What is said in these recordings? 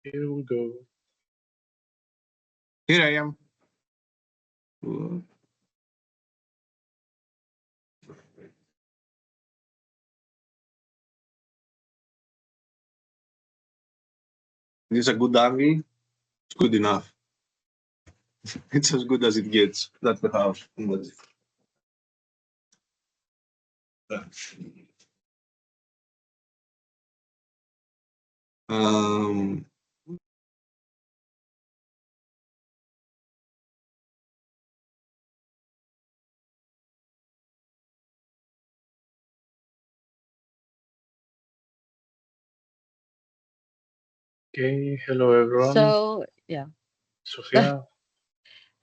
Here we go. Here I am. This is a good angle. It's good enough. It's as good as it gets. That's the house. Um, Okay, hello everyone. So, yeah. Sofia.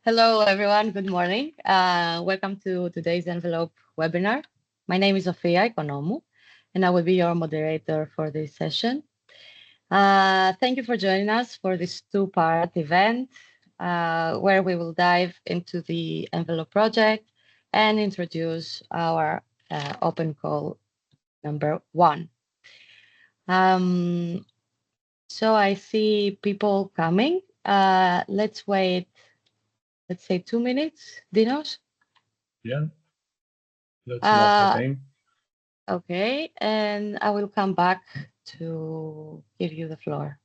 Hello, everyone. Good morning. Welcome to today's Envelope webinar. My name is Sofia Economou, and I will be your moderator for this session. Thank you for joining us for this two-part event, where we will dive into the Envelope project and introduce our open call number 1. So I see people coming. Let's wait. Let's say 2 minutes, Dinos? Yeah, that's enough time. Okay, and I will come back to give you the floor.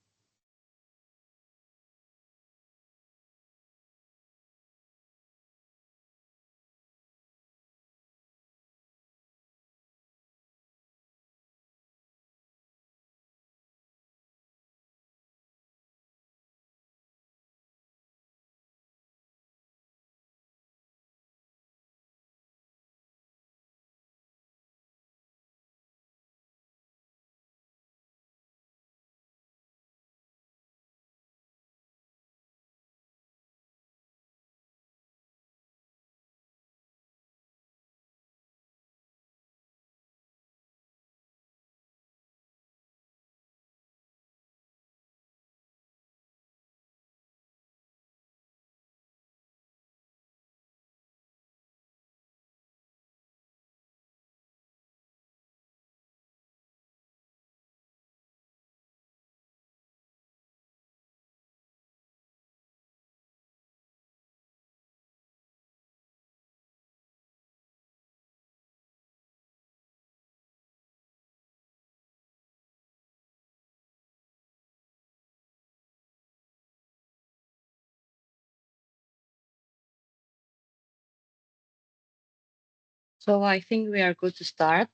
So I think we are good to start.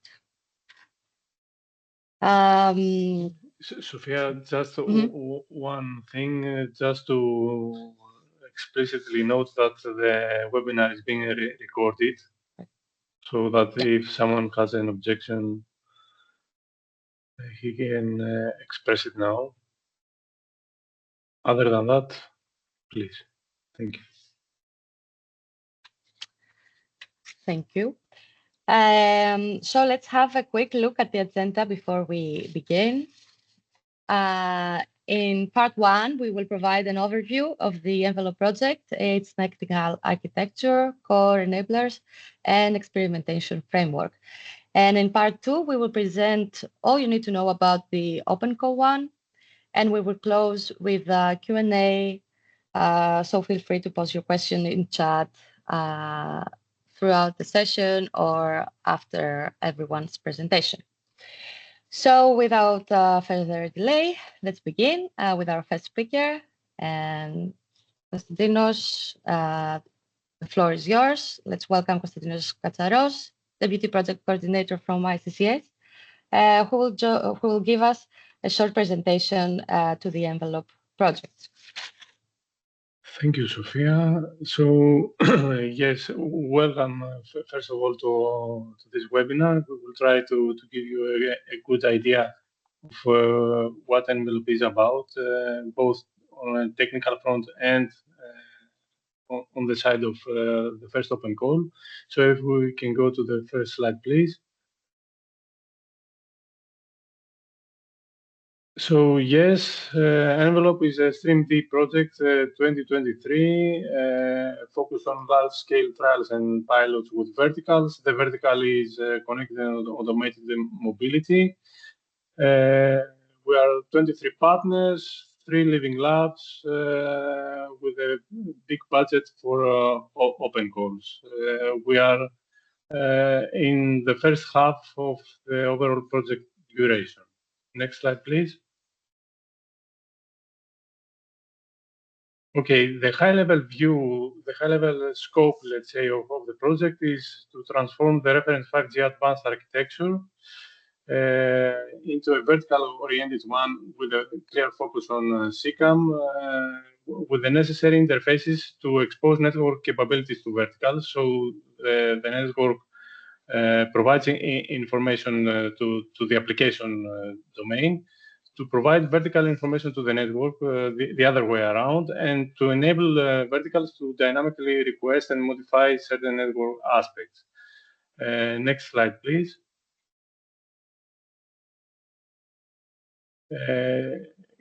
Sofia, just one thing, just to explicitly note that the webinar is being recorded, so that if someone has an objection, he can express it now. Other than that, please. Thank you. Thank you. So let's have a quick look at the agenda before we begin. In part 1, we will provide an overview of the Envelope project, its technical architecture, core enablers, and experimentation framework. And in part 2, we will present all you need to know about the OpenCo 1, and we will close with a Q&A. So feel free to post your question in chat throughout the session or after everyone's presentation. So without further delay, let's begin with our first speaker. And Konstantinos, the floor is yours. Let's welcome Konstantinos Katsaros, Deputy Project Coordinator from ICCS, who will give us a short presentation to the Envelope project. Thank you, Sofia. So, yes, welcome, first of all, to this webinar. We will try to give you a good idea of what Envelope is about, both on a technical front and on the side of the first open call. So if we can go to the first slide, please. So yes, Envelope is a StreamD project 2023 focused on large-scale trials and pilots with verticals. The vertical is connected and automated mobility. We are 23 partners, 3 living labs with a big budget for open calls. We are in the first half of the overall project duration. Next slide, please. Okay, the high-level view, the high-level scope, let's say, of the project is to transform the reference 5G advanced architecture into a vertical-oriented one with a clear focus on CCAM, with the necessary interfaces to expose network capabilities to verticals. So the network provides information to the application domain, to provide vertical information to the network the other way around, and to enable verticals to dynamically request and modify certain network aspects. Next slide, please.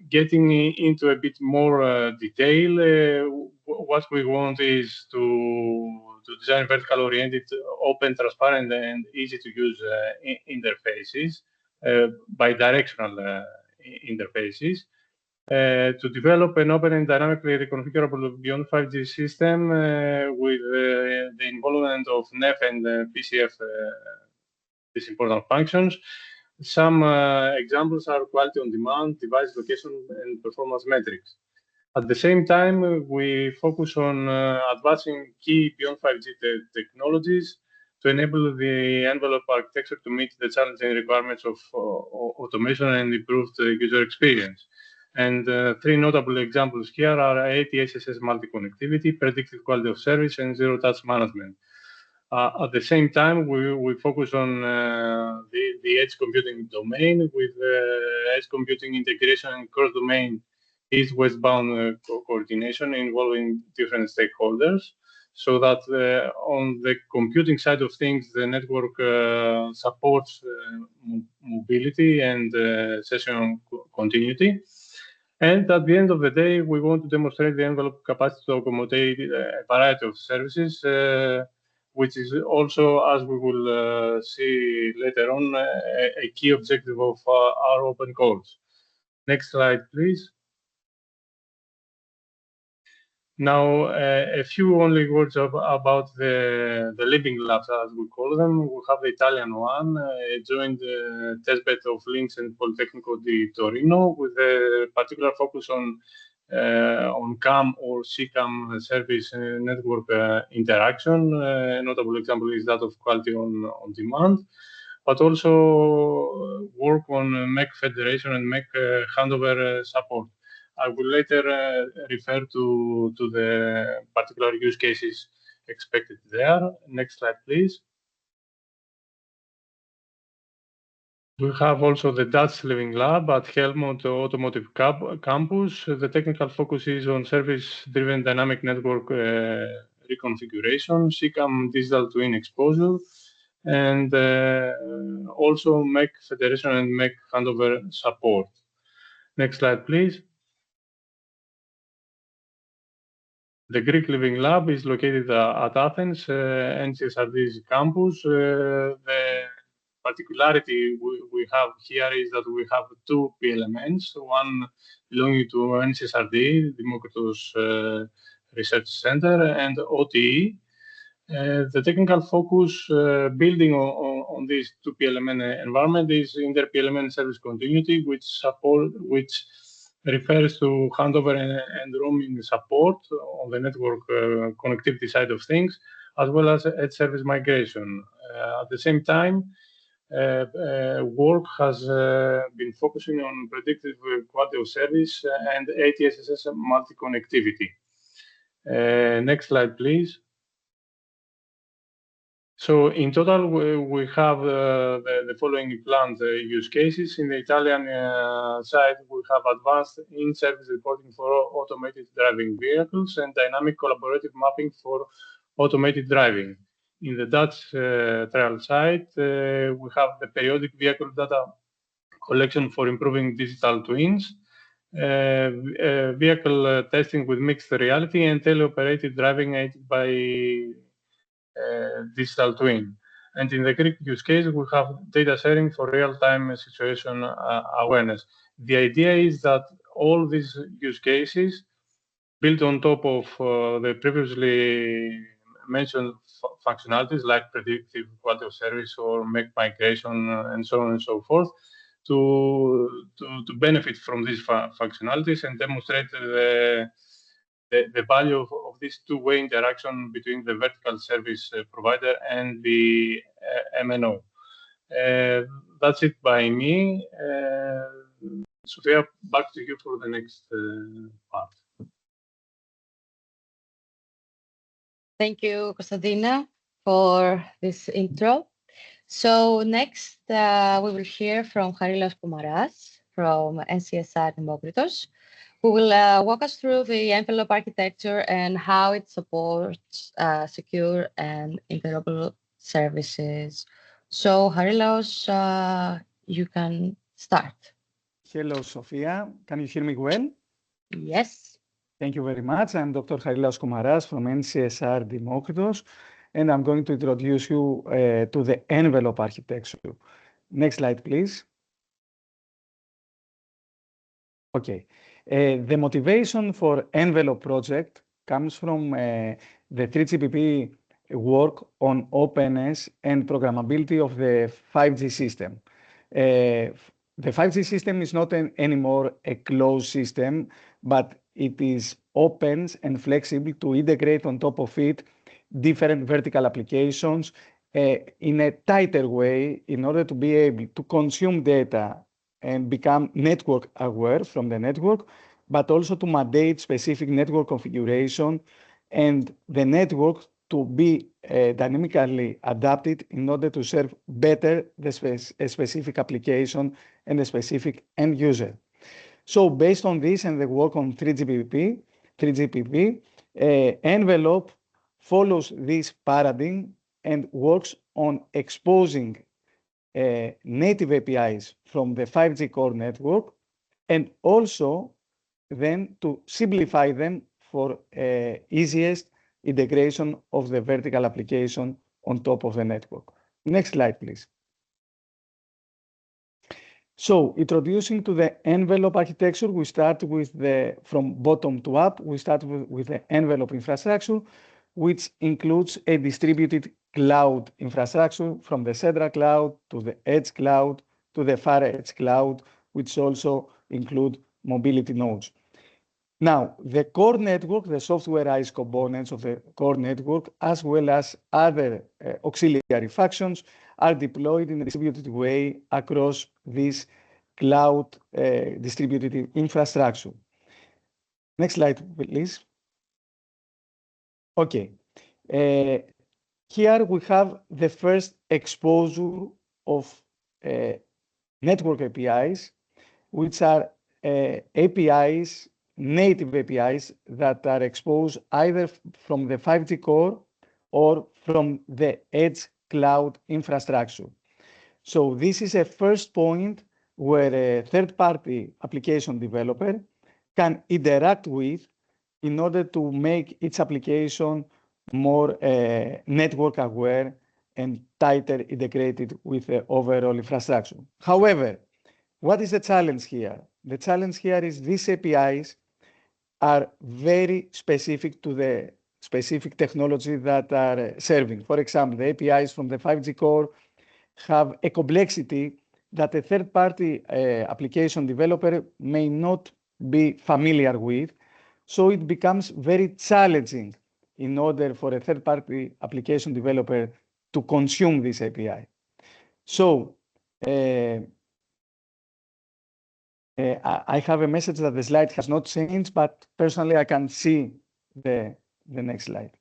Getting into a bit more detail, what we want is to design vertical-oriented, open, transparent, and easy-to-use interfaces, bidirectional interfaces, to develop an open and dynamically reconfigurable beyond 5G system with the involvement of NEF and PCF, these important functions. Some examples are quality on demand, device location, and performance metrics. At the same time, we focus on advancing key beyond 5G technologies to enable the envelope architecture to meet the challenging requirements of automation and improved user experience. And 3 notable examples here are ATSS multi-connectivity, predictive quality of service, and zero-touch management. At the same time, we focus on the edge computing domain with edge computing integration and cross-domain east-west-bound coordination involving different stakeholders, so that on the computing side of things, the network supports mobility and session continuity. And at the end of the day, we want to demonstrate the envelope capacity to accommodate a variety of services, which is also, as we will see later on, a key objective of our open calls. Next slide, please. Now, a few only words about the living labs, as we call them. We have the Italian one, a joint testbed of Linz and Politecnico di Torino, with a particular focus on CAM or CCAM service network interaction. A notable example is that of quality on demand, but also work on MEC federation and MEC handover support. I will later refer to the particular use cases expected there. Next slide, please. We have also the Dutch Living Lab at Helmond Automotive Campus. The technical focus is on service-driven dynamic network reconfiguration, CCAM digital twin exposure, and also MEC federation and MEC handover support. Next slide, please. The Greek Living Lab is located at Athens, NCSRD's campus. The particularity we have here is that we have 2 PLMNs, one belonging to NCSRD, Democritos Research Center, and OTE. The technical focus building on this 2 PLMN environment is inter-PLMN service continuity, which refers to handover and roaming support on the network connectivity side of things, as well as edge service migration. At the same time, work has been focusing on predictive quality of service and ATSS multi-connectivity. Next slide, please. So in total, we have the following planned use cases. In the Italian side, we have advanced in-service reporting for automated driving vehicles and dynamic collaborative mapping for automated driving. In the Dutch trial side, we have the periodic vehicle data collection for improving digital twins, vehicle testing with mixed reality, and teleoperated driving aided by digital twin. And in the Greek use case, we have data sharing for real-time situation awareness. The idea is that all these use cases built on top of the previously mentioned functionalities like predictive quality of service or make migration and so on and so forth to benefit from these functionalities and demonstrate the value of this two-way interaction between the vertical service provider and the MNO. That's it by me. Sofia, back to you for the next part. Thank you, Konstantina, for this intro. So next, we will hear from Harilos Koumaras from NCSR Demokritos, who will walk us through the envelope architecture and how it supports secure and interoperable services. So Harilos, you can start. Hello, Sofia. Can you hear me well? Yes. Thank you very much. I'm Dr. Harilos Koumaras from NCSR Demokritos, and I'm going to introduce you to the envelope architecture. Next slide, please. Okay. The motivation for envelope project comes from the 3GPP work on openness and programmability of the 5G system. The 5G system is not anymore a closed system, but it is open and flexible to integrate on top of it different vertical applications in a tighter way in order to be able to consume data and become network aware from the network, but also to mandate specific network configuration and the network to be dynamically adapted in order to serve better the specific application and the specific end user. So based on this and the work on 3GPP, envelope follows this paradigm and works on exposing native APIs from the 5G core network and also then to simplify them for easiest integration of the vertical application on top of the network. Next slide, please. So introducing to the envelope architecture, we start with from bottom to up, we start with the envelope infrastructure, which includes a distributed cloud infrastructure from the central cloud to the edge cloud to the far edge cloud, which also include mobility nodes. Now, the core network, the softwareized components of the core network, as well as other auxiliary functions, are deployed in a distributed way across this cloud distributed infrastructure. Next slide, please. Okay. Here we have the first exposure of network APIs, which are APIs, native APIs that are exposed either from the 5G core or from the edge cloud infrastructure. So this is a first point where a third-party application developer can interact with in order to make its application more network aware and tighter integrated with the overall infrastructure. However, what is the challenge here? The challenge here is these APIs are very specific to the specific technology that are serving. For example, the APIs from the 5G core have a complexity that a third-party application developer may not be familiar with. So it becomes very challenging in order for a third-party application developer to consume this API. So I have a message that the slide has not changed, but personally I can see the next slide.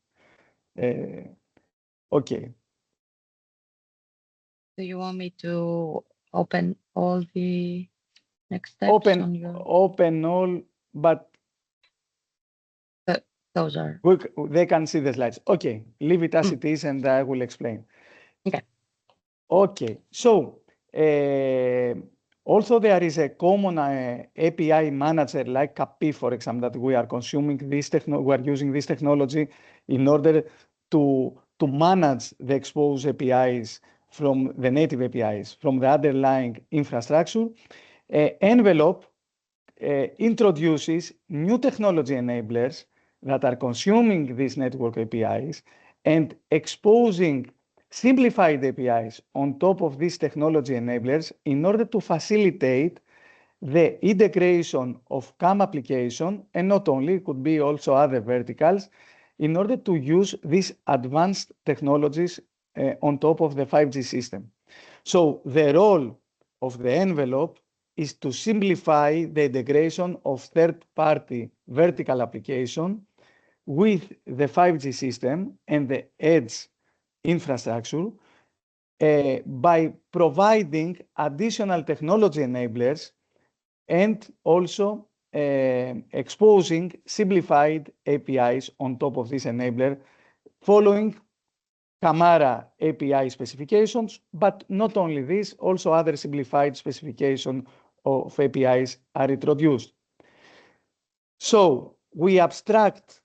Okay. Do you want me to open all the next steps? Open all, but those are. They can see the slides. Okay, leave it as it is, and I will explain. Okay. Okay. So also there is a common API manager like CAPI, for example, that we are consuming this we are using this technology in order to manage the exposed APIs from the native APIs from the underlying infrastructure. Envelope introduces new technology enablers that are consuming these network APIs and exposing simplified APIs on top of these technology enablers in order to facilitate the integration of CAM application, and not only, it could be also other verticals, in order to use these advanced technologies on top of the 5G system. So the role of the envelope is to simplify the integration of third-party vertical application with the 5G system and the edge infrastructure by providing additional technology enablers and also exposing simplified APIs on top of this enabler, following Camara API specifications, but not only this, also other simplified specification of APIs are introduced. So we abstract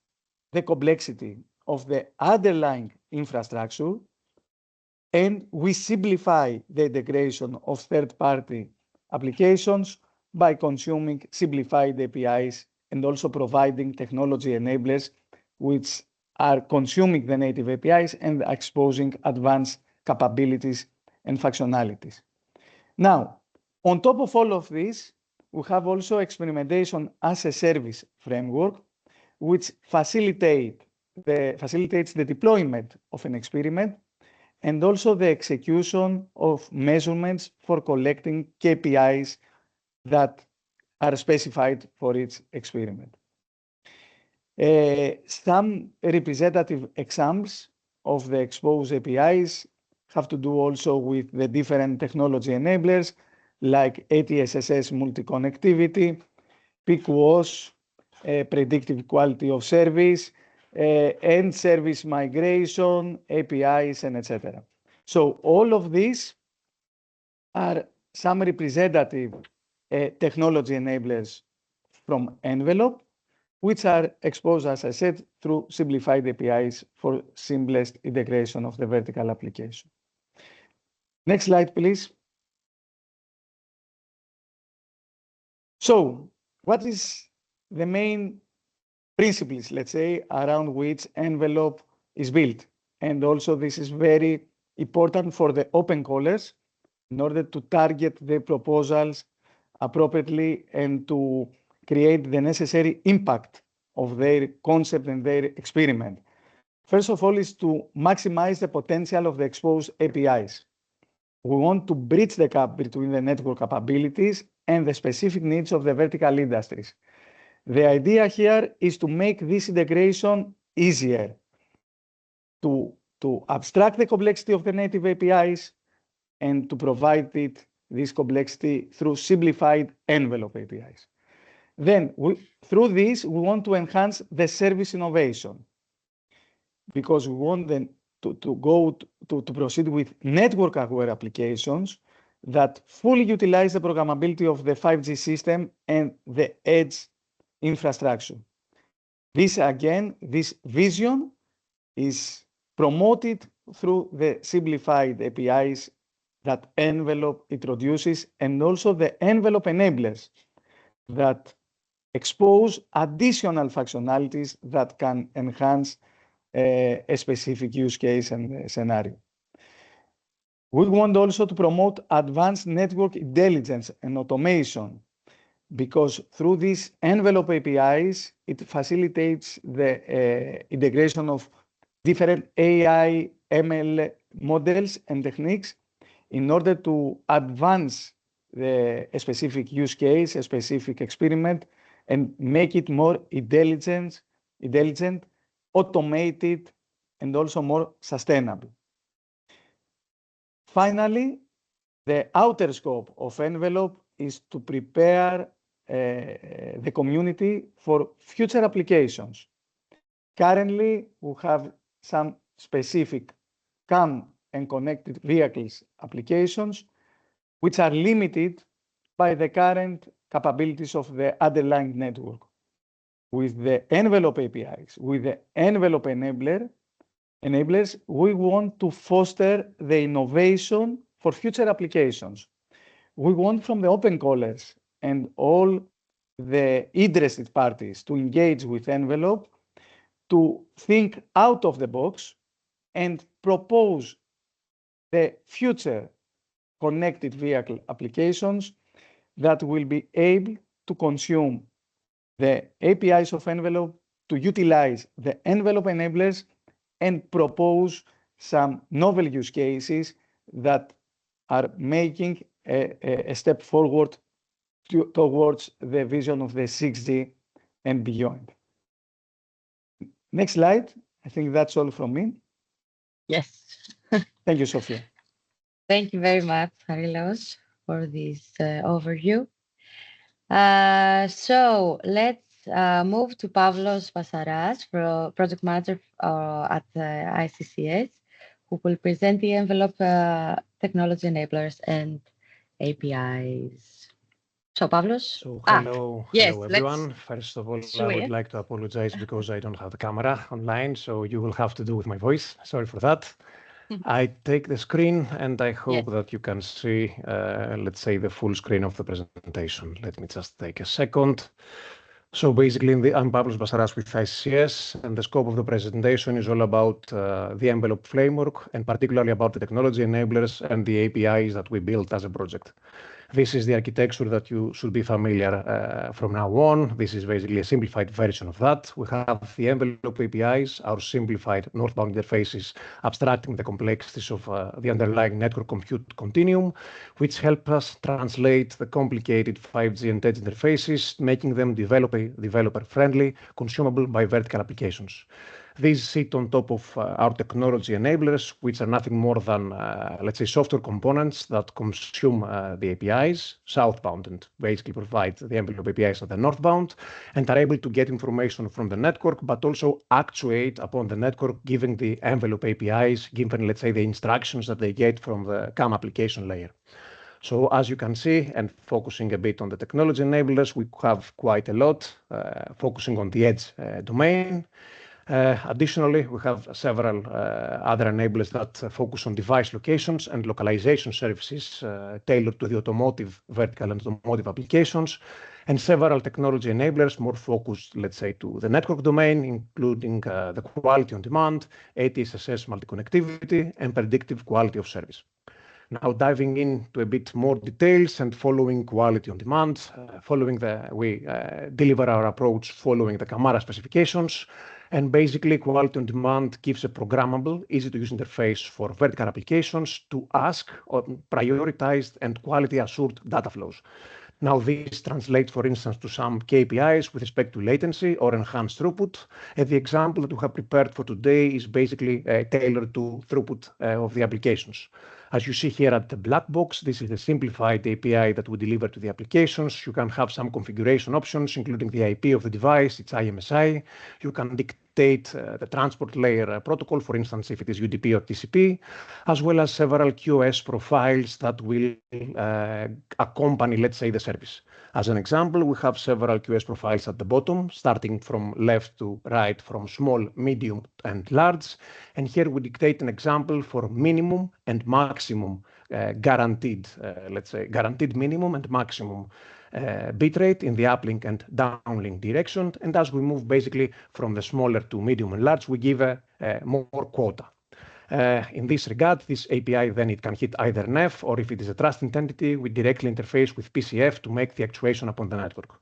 the complexity of the underlying infrastructure, and we simplify the integration of third-party applications by consuming simplified APIs and also providing technology enablers which are consuming the native APIs and exposing advanced capabilities and functionalities. Now, on top of all of this, we have also Experimentation-as-a-Service framework, which facilitates the deployment of an experiment and also the execution of measurements for collecting KPIs that are specified for each experiment. Some representative examples of the exposed APIs have to do also with the different technology enablers like ATSSS multi-connectivity, PQoS, predictive quality of service, and service migration, APIs, and etc. So all of these are some representative technology enablers from envelope, which are exposed, as I said, through simplified APIs for simplest integration of the vertical application. Next slide, please. So what is the main principles, let's say, around which envelope is built? And also this is very important for the open callers in order to target the proposals appropriately and to create the necessary impact of their concept and their experiment. First of all is to maximize the potential of the exposed APIs. We want to bridge the gap between the network capabilities and the specific needs of the vertical industries. The idea here is to make this integration easier, to abstract the complexity of the native APIs and to provide this complexity through simplified envelope APIs. Then, through this, we want to enhance the service innovation because we want them to proceed with network-aware applications that fully utilize the programmability of the 5G system and the edge infrastructure. This, again, this vision is promoted through the simplified APIs that envelope introduces and also the envelope enablers that expose additional functionalities that can enhance a specific use case and scenario. We want also to promote advanced network intelligence and automation because through these envelope APIs, it facilitates the integration of different AI, ML models and techniques in order to advance a specific use case, a specific experiment, and make it more intelligent, automated, and also more sustainable. Finally, the outer scope of envelope is to prepare the community for future applications. Currently, we have some specific CAN and connected vehicles applications, which are limited by the current capabilities of the underlying network. With the envelope APIs, with the envelope enablers, we want to foster the innovation for future applications. We want from the open callers and all the interested parties to engage with Envelope to think out of the box and propose the future connected vehicle applications that will be able to consume the APIs of Envelope, to utilize the Envelope enablers, and propose some novel use cases that are making a step forward towards the vision of the 6G and beyond. Next slide. I think that's all from me. Yes. Thank you, Sofia. Thank you very much, Harilos, for this overview. So let's move to Pavlos Vasaras, project manager at ICCS, who will present the Envelope technology enablers and APIs. So Pavlos. So hello, yes, hello everyone. First of all, I would like to apologize because I don't have the camera online, so you will have to do with my voice. Sorry for that. I take the screen and I hope that you can see, let's say, the full screen of the presentation. Let me just take a second. So basically, I'm Pavlos Vasaras with ICCS, and the scope of the presentation is all about the Envelope framework, and particularly about the technology enablers and the APIs that we built as a project. This is the architecture that you should be familiar from now on. This is basically a simplified version of that. We have the Envelope APIs, our simplified northbound interfaces, abstracting the complexities of the underlying network compute continuum, which help us translate the complicated 5G and edge interfaces, making them developer-friendly, consumable by vertical applications. These sit on top of our technology enablers, which are nothing more than, let's say, software components that consume the APIs, southbound, and basically provide the Envelope APIs at the northbound, and are able to get information from the network, but also actuate upon the network, giving the Envelope APIs, given, let's say, the instructions that they get from the CAM application layer. So as you can see, and focusing a bit on the technology enablers, we have quite a lot, focusing on the edge domain. Additionally, we have several other enablers that focus on device locations and localization services tailored to the automotive vertical and automotive applications, and several technology enablers more focused, let's say, to the network domain, including the quality on demand, ATSS multi-connectivity, and predictive quality of service. Now diving into a bit more details and following quality on demand, we deliver our approach following the Camara specifications, and basically quality on demand gives a programmable, easy-to-use interface for vertical applications to ask on prioritized and quality-assured data flows. Now, this translates, for instance, to some KPIs with respect to latency or enhanced throughput. And the example that we have prepared for today is basically tailored to throughput of the applications. As you see here at the black box, this is a simplified API that we deliver to the applications. You can have some configuration options, including the IP of the device, its IMSI. You can dictate the transport layer protocol, for instance, if it is UDP or TCP, as well as several QoS profiles that will accompany, let's say, the service. As an example, we have several QoS profiles at the bottom, starting from left to right, from small, medium, and large. And here we dictate an example for minimum and maximum guaranteed, let's say, guaranteed minimum and maximum bitrate in the uplink and downlink direction. And as we move basically from the smaller to medium and large, we give more quota. In this regard, this API then it can hit either NEF, or if it is a trusted entity, we directly interface with PCF to make the actuation upon the network.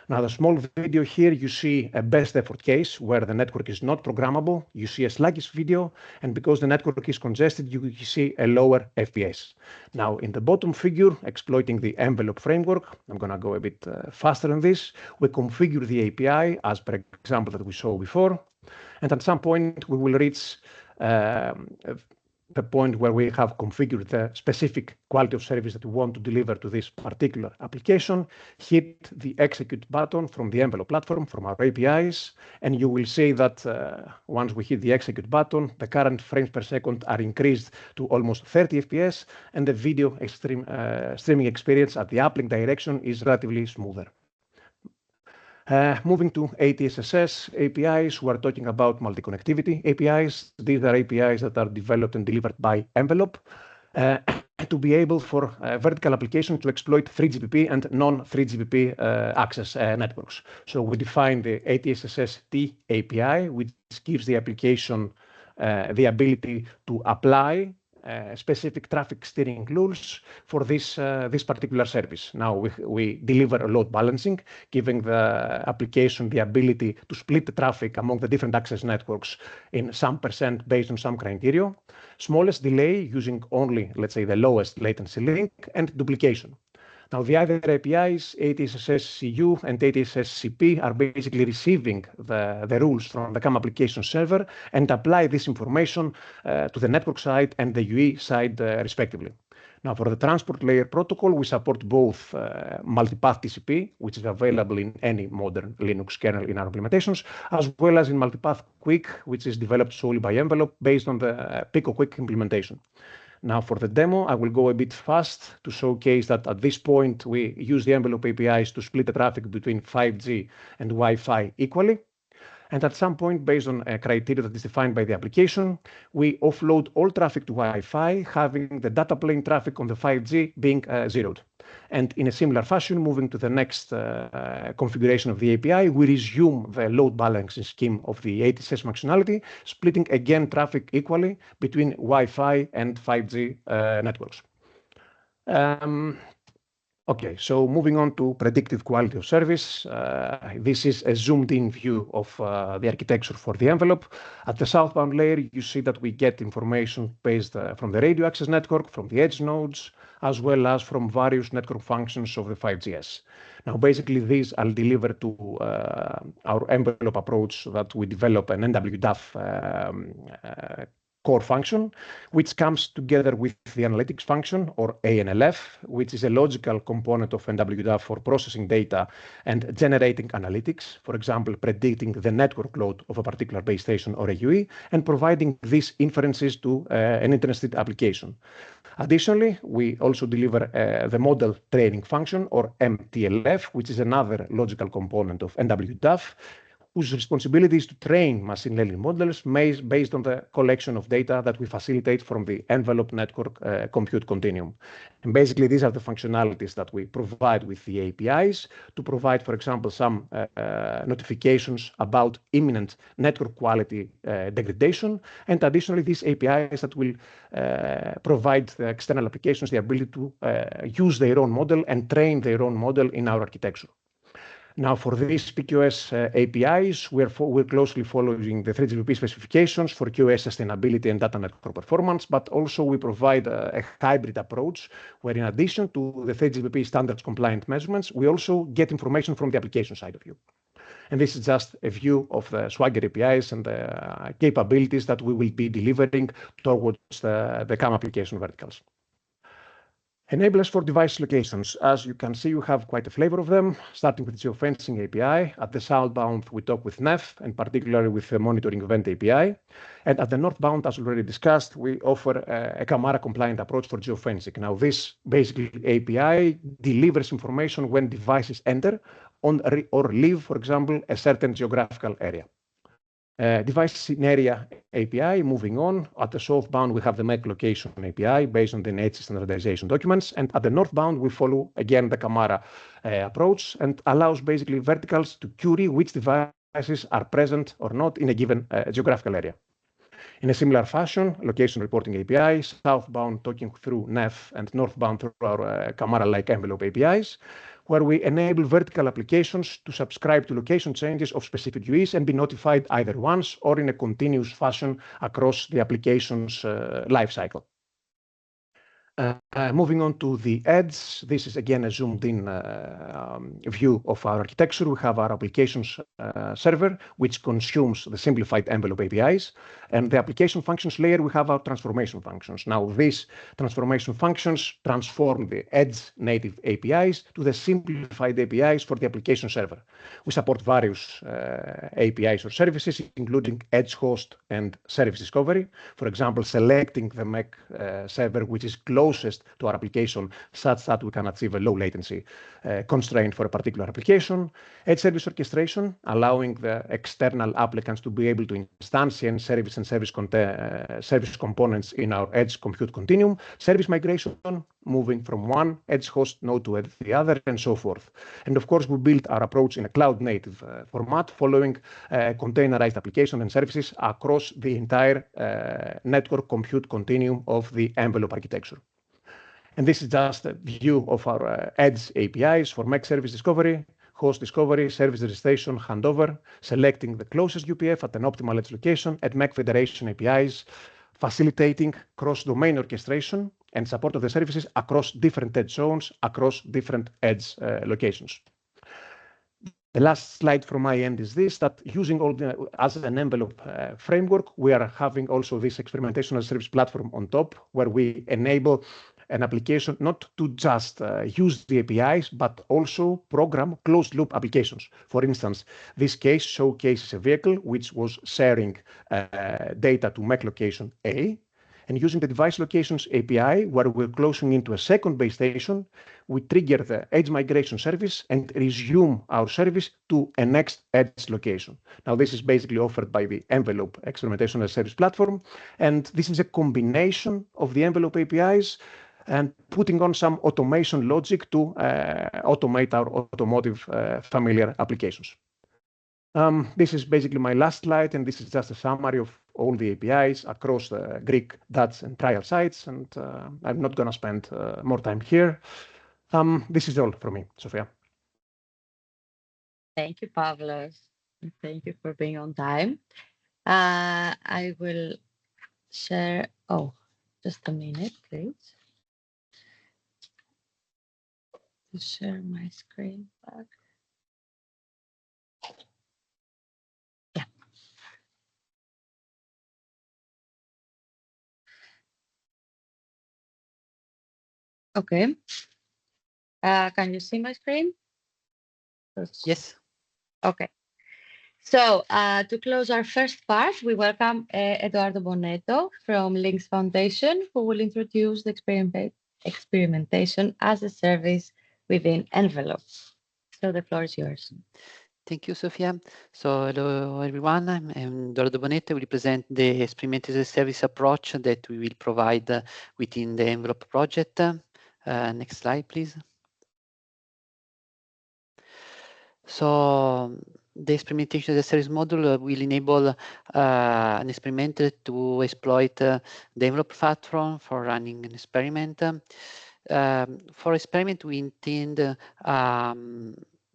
Now, the small video here, you see a best effort case where the network is not programmable. You see a sluggish video, and because the network is congested, you see a lower FPS. Now, in the bottom figure, exploiting the Envelope framework, I'm going to go a bit faster than this. We configure the API as per example that we saw before. And at some point, we will reach the point where we have configured the specific quality of service that we want to deliver to this particular application, hit the execute button from the Envelope platform, from our APIs, and you will see that once we hit the execute button, the current frames per second are increased to almost 30 FPS, and the video streaming experience at the uplink direction is relatively smoother. Moving to ATSS APIs, we are talking about multi-connectivity APIs. These are APIs that are developed and delivered by Envelope. to be able for vertical application to exploit 3GPP and non-3GPP access networks. So we define the ATSST API, which gives the application the ability to apply specific traffic steering rules for this particular service. Now we deliver a load balancing, giving the application the ability to split the traffic among the different access networks in some percent based on some criteria, smallest delay using only, let's say, the lowest latency link, and duplication. Now, the other APIs, ATSS-CU and ATSS-CP, are basically receiving the rules from the CAM application server and apply this information to the network side and the UE side, respectively. Now, for the transport layer protocol, we support both multipath TCP, which is available in any modern Linux kernel in our implementations, as well as in multipath QUIC, which is developed solely by envelope based on the Pico QUIC implementation. Now, for the demo, I will go a bit fast to showcase that at this point, we use the envelope APIs to split the traffic between 5G and Wi-Fi equally. And at some point, based on a criteria that is defined by the application, we offload all traffic to Wi-Fi, having the data plane traffic on the 5G being zeroed. And in a similar fashion, moving to the next configuration of the API, we resume the load balancing scheme of the ATSS functionality, splitting again traffic equally between Wi-Fi and 5G networks. Okay, so moving on to predictive quality of service. This is a zoomed-in view of the architecture for the envelope. At the southbound layer, you see that we get information based from the radio access network, from the edge nodes, as well as from various network functions of the 5GS. Now, basically, these I'll deliver to our envelope approach that we develop an NWDAF core function, which comes together with the analytics function, or ANLF, which is a logical component of NWDAF for processing data and generating analytics, for example, predicting the network load of a particular base station or a UE, and providing these inferences to an interested application. Additionally, we also deliver the model training function, or MTLF, which is another logical component of NWDAF, whose responsibility is to train machine learning models based on the collection of data that we facilitate from the envelope network compute continuum. And basically, these are the functionalities that we provide with the APIs to provide, for example, some notifications about imminent network quality degradation. And additionally, these APIs that will provide the external applications the ability to use their own model and train their own model in our architecture. Now, for these PQS APIs, we're closely following the 3GPP specifications for QoS sustainability and data network performance, but also we provide a hybrid approach where, in addition to the 3GPP standards compliant measurements, we also get information from the application side of view. And this is just a view of the Swagger APIs and the capabilities that we will be delivering towards the CAM application verticals. Enablers for device locations. As you can see, we have quite a flavor of them, starting with geofencing API. At the southbound, we talk with NEF, and particularly with the monitoring event API. And at the northbound, as already discussed, we offer a Camara-compliant approach for geofencing. Now, this basically API delivers information when devices enter on or leave, for example, a certain geographical area. Device in area API, moving on. At the southbound, we have the MEC location API based on the NHC standardization documents. And at the northbound, we follow, again, the Camara approach and allows basically verticals to query which devices are present or not in a given geographical area. In a similar fashion, location reporting API, southbound talking through NEF and northbound through our Camara-like envelope APIs, where we enable vertical applications to subscribe to location changes of specific UEs and be notified either once or in a continuous fashion across the application's lifecycle. Moving on to the edge, this is again a zoomed-in view of our architecture. We have our applications server, which consumes the simplified envelope APIs. And the application functions layer, we have our transformation functions. Now, these transformation functions transform the edge native APIs to the simplified APIs for the application server. We support various APIs or services, including edge host and service discovery. For example, selecting the MEC server, which is close closest to our application such that we can achieve a low latency constraint for a particular application. Edge service orchestration, allowing the external applicants to be able to instantiate service and service components in our edge compute continuum. Service migration, moving from one edge host node to the other, and so forth. And of course, we built our approach in a cloud-native format, following containerized applications and services across the entire network compute continuum of the envelope architecture. And this is just a view of our edge APIs for MEC service discovery, host discovery, service registration, handover, selecting the closest UPF at an optimal edge location, and MEC federation APIs, facilitating cross-domain orchestration and support of the services across different edge zones, across different edge locations. The last slide from my end is this, that using all as an envelope framework, we are having also this experimentation-as-a-service platform on top, where we enable an application not to just use the APIs, but also program closed-loop applications. For instance, this case showcases a vehicle which was sharing data to MEC location A, and using the device locations API, where we're closing into a second base station, we trigger the edge migration service and resume our service to a next edge location. Now, this is basically offered by the envelope experimentation-as-a-service platform, and this is a combination of the envelope APIs and putting on some automation logic to automate our automotive familiar applications. This is basically my last slide, and this is just a summary of all the APIs across the Greek, Dutch, and trial sites, and I'm not going to spend more time here. This is all from me, Sofia. Thank you, Pavlos. Thank you for being on time. I will share, just a minute, please. To share my screen back. Yeah. Okay. Can you see my screen? Yes. Okay. So to close our first part, we welcome Eduardo Bonetto from Links Foundation, who will introduce the experimentation-as-a-service within Envelope. So the floor is yours. Thank you, Sofia. So hello, everyone. I'm Eduardo Bonetto. I will present the Experimentation-as-a-Service approach that we will provide within the Envelope project. Next slide, please. So the Experimentation-as-a-Service module will enable an experimenter to exploit the Envelope platform for running an experiment. For experiment, we intend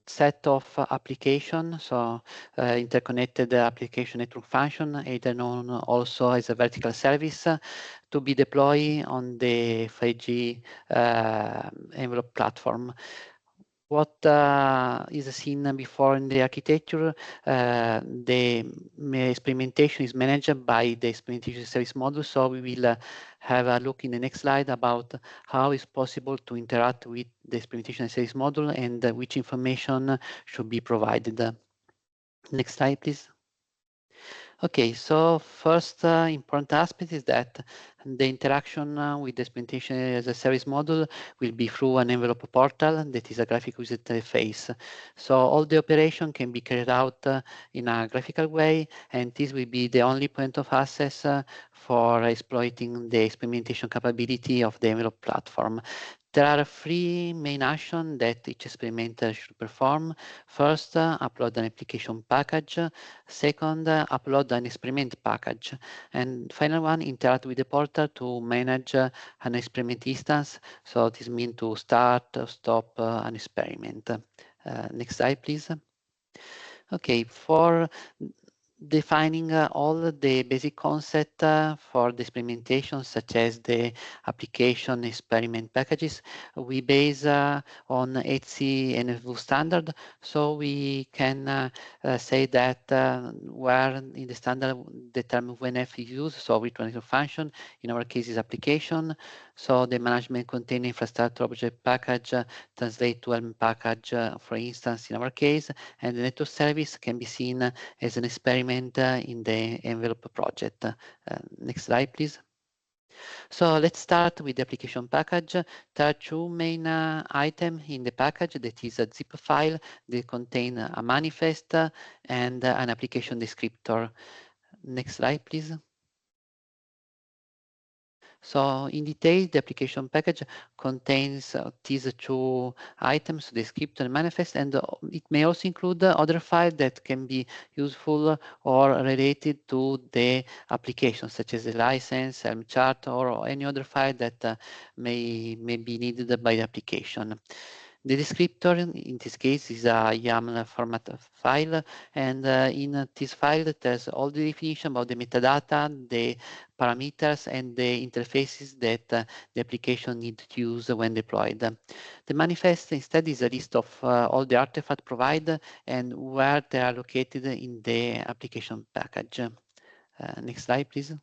set of application, so interconnected application network function, either known also as a vertical service, to be deployed on the 5G envelope platform. What is seen before in the architecture, the experimentation is managed by the experimentation service module. So we will have a look in the next slide about how it's possible to interact with the experimentation service module and which information should be provided. Next slide, please. Okay, so first important aspect is that the interaction with the Experimentation-as-a-Service module will be through an envelope portal that is a graphical user interface. So all the operation can be carried out in a graphical way, and this will be the only point of access for exploiting the experimentation capability of the envelope platform. There are three main actions that each experimenter should perform. First, upload an application package. Second, upload an experiment package. And final one, interact with the portal to manage an experiment instance. So this means to start or stop an experiment. Next slide, please. Okay, for defining all the basic concept for the experimentation, such as the application experiment packages, we base on HC NFV standard. So we can say that where in the standard the term WNF is used, so virtual network function, in our case is application. So the management container infrastructure object package translate to element package, for instance, in our case, and the network service can be seen as an experiment in the envelope project. Next slide, please. So let's start with the application package. There are two main items in the package. That is a zip file that contain a manifest and an application descriptor. Next slide, please. So in detail, the application package contains these two items, the script and manifest, and it may also include other files that can be useful or related to the application, such as the license, Helm chart, or any other file that may be needed by the application. The descriptor in this case is a YAML format file, and in this file there's all the definition about the metadata, the parameters, and the interfaces that the application needs to use when deployed. The manifest instead is a list of all the artifacts provided and where they are located in the application package. Next slide, please.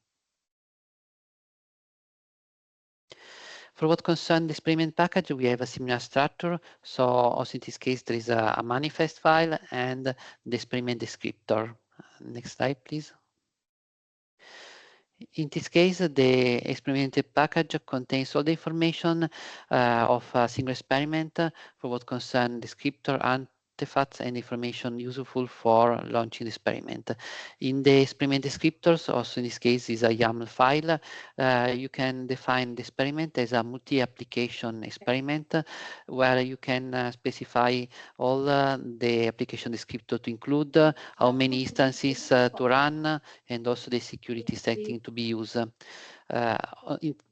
For what concerns the experiment package, we have a similar structure. So also in this case, there is a manifest file and the experiment descriptor. Next slide, please. In this case, the experimented package contains all the information of a single experiment for what concerns descriptor, artifacts, and information useful for launching the experiment. In the experiment descriptors, also in this case is a YAML file. You can define the experiment as a multi-application experiment where you can specify all the application descriptor to include how many instances to run and also the security setting to be used.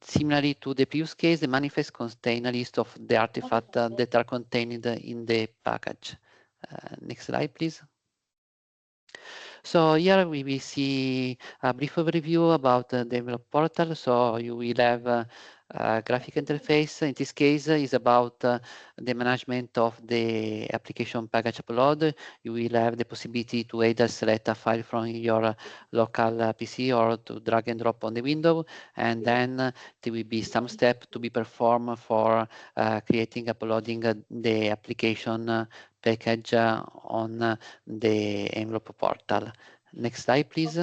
Similarly to the previous case, the manifest contains a list of the artifacts that are contained in the package. Next slide, please. So here we will see a brief overview about the develop portal. So you will have a graphic interface. In this case, is about the management of the application package upload. You will have the possibility to either select a file from your local PC or to drag and drop on the window, and then there will be some steps to be performed for creating, uploading the application package on the envelope portal. Next slide, please.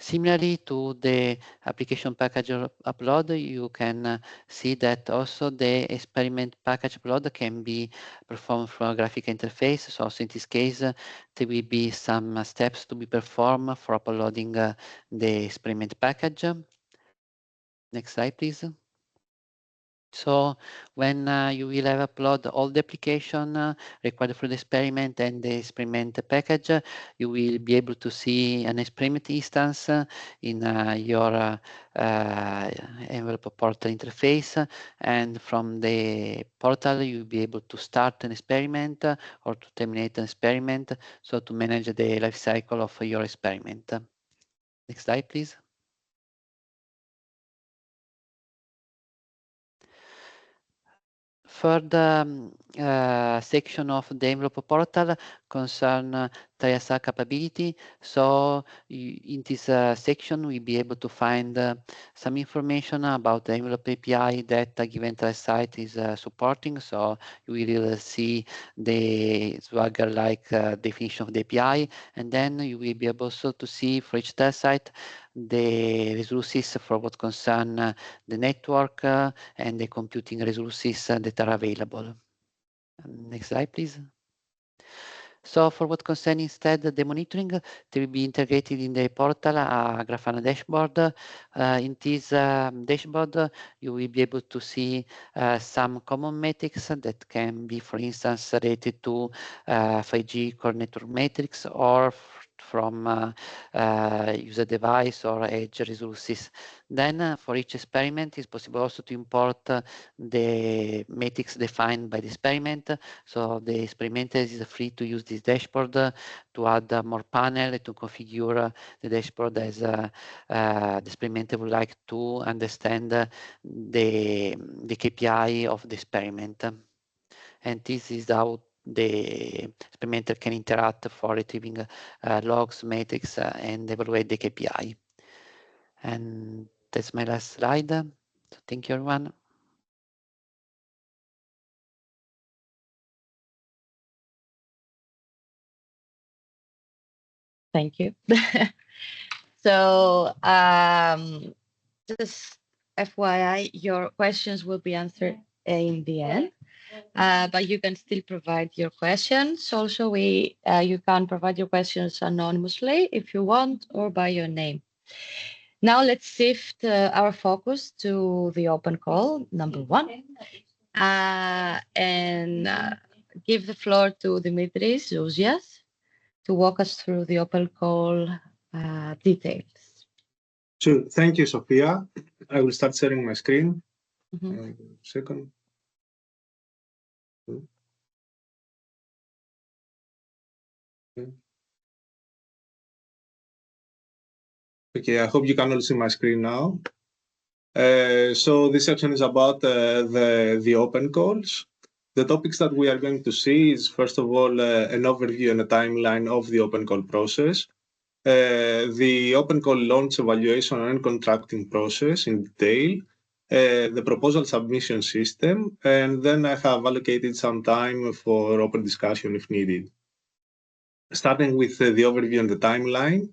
Similarly to the application package upload, you can see that also the experiment package upload can be performed from a graphic interface. So also in this case, there will be some steps to be performed for uploading the experiment package. Next slide, please. So when you will have upload all the application required for the experiment and the experiment package, you will be able to see an experiment instance in your envelope portal interface. And from the portal, you'll be able to start an experiment or to terminate an experiment. So to manage the life cycle of your experiment. Next slide, please. Third section of the envelope portal concern TIASA capability. So in this section, we'll be able to find some information about the envelope API that a given test site is supporting. So you will see the Swagger-like definition of the API, and then you will be able also to see for each test site the resources for what concern the network and the computing resources that are available. Next slide, please. So for what concerns instead the monitoring, they will be integrated in the portal a Grafana dashboard. In this dashboard, you will be able to see some common metrics that can be, for instance, related to 5G core network metrics or from user device or edge resources. Then for each experiment, it's possible also to import the metrics defined by the experiment. So the experimenter is free to use this dashboard to add more panel to configure the dashboard as the experimenter would like to understand the KPI of the experiment. And this is how the experimenter can interact for retrieving logs, metrics, and evaluate the KPI. And that's my last slide. So thank you, everyone. Thank you. So just FYI, your questions will be answered in the end, but you can still provide your questions. Also, you can provide your questions anonymously if you want, or by your name. Now let's shift our focus to the open call number 1, and give the floor to Dimitris Zouzias to walk us through the open call details. Sure. Thank you, Sophia. I will start sharing my screen. Mm-hmm. Second. Okay, I hope you can all see my screen now. So this section is about the open calls. The topics that we are going to see is, first of all, an overview and a timeline of the open call process, the open call launch evaluation and contracting process in detail, the proposal submission system, and then I have allocated some time for open discussion if needed. Starting with the overview and the timeline.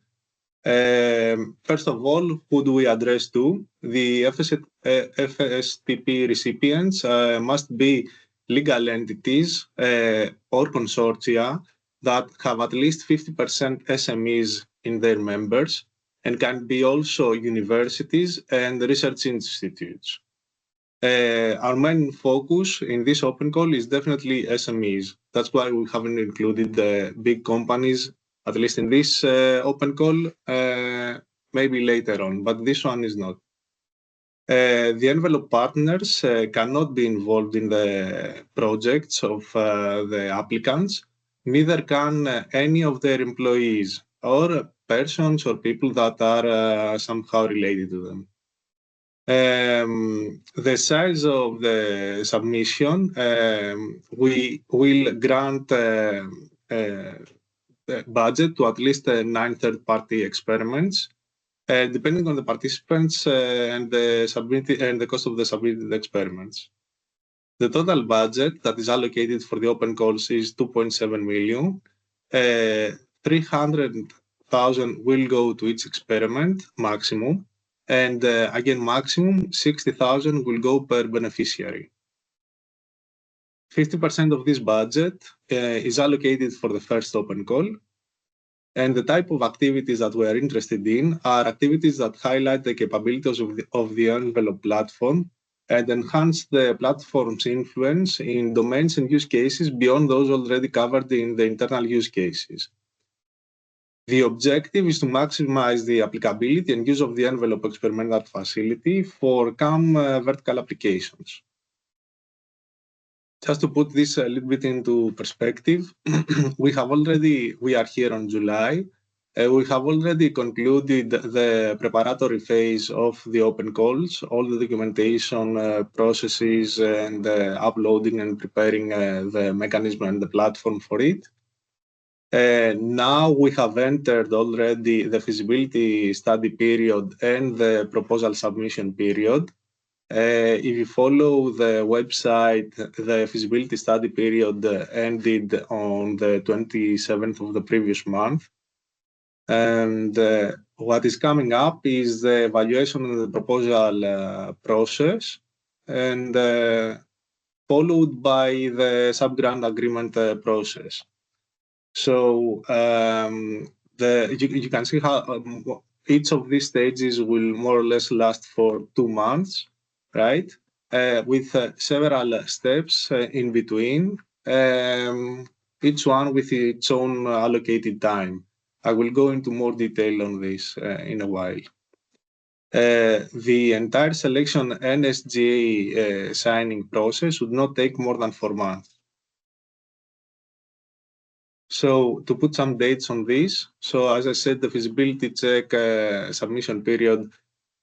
First of all, who do we address to? The FSTP recipients must be legal entities or consortia that have at least 50% SMEs in their members, and can be also universities and research institutes. Our main focus in this open call is definitely SMEs. That's why we haven't included the big companies, at least in this open call, maybe later on, but this one is not. The envelope partners cannot be involved in the projects of the applicants, neither can any of their employees or persons or people that are somehow related to them. The size of the submission, we will grant budget to at least 9 third-party experiments, depending on the participants and the cost of the submitted experiments. The total budget that is allocated for the open calls is 2.7 million. 300,000 will go to each experiment maximum. And again, maximum 60,000 will go per beneficiary. 50% of this budget is allocated for the first open call. And the type of activities that we are interested in are activities that highlight the capabilities of the envelope platform and enhance the platform's influence in domains and use cases beyond those already covered in the internal use cases. The objective is to maximize the applicability and use of the envelope experimental facility for CAM vertical applications. Just to put this a little bit into perspective, we are here on July. We have already concluded the preparatory phase of the open calls, all the documentation processes and uploading and preparing the mechanism and the platform for it. Now we have entered already the feasibility study period and the proposal submission period. If you follow the website, the feasibility study period ended on the 27th of the previous month. And what is coming up is the evaluation of the proposal process, and followed by the sub-grant agreement process. So you can see how each of these stages will more or less last for 2 months, right? With several steps in between, each one with its own allocated time. I will go into more detail on this in a while. The entire selection and SGA signing process would not take more than 4 months. So to put some dates on this, so as I said, the feasibility check submission period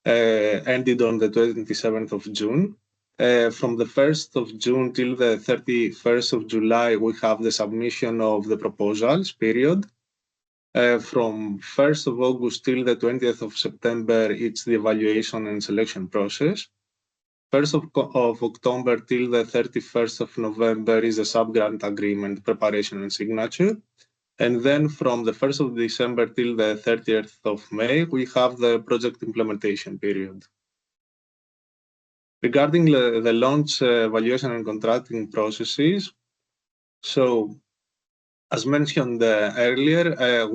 ended on the 27th of June. From the 1st of June till the 31st of July, we have the submission of the proposals period. From 1st of August till the 20th of September, it's the evaluation and selection process. 1st of October till the 31st of November is the sub-grant agreement preparation and signature. And then from the 1st of December till the 30th of May, we have the project implementation period. Regarding the launch, evaluation and contracting processes, so as mentioned earlier,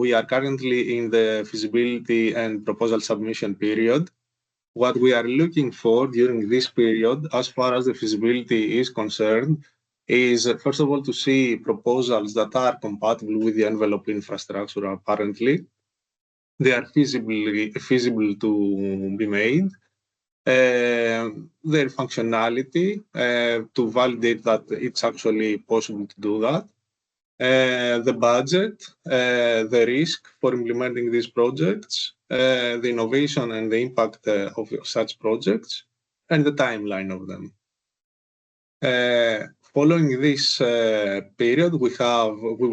we are currently in the feasibility and proposal submission period. What we are looking for during this period, as far as the feasibility is concerned, is first of all to see proposals that are compatible with the envelope infrastructure apparently. They are feasible to be made. Their functionality to validate that it's actually possible to do that. The budget, the risk for implementing these projects, the innovation and the impact of such projects, and the timeline of them. Following this period, we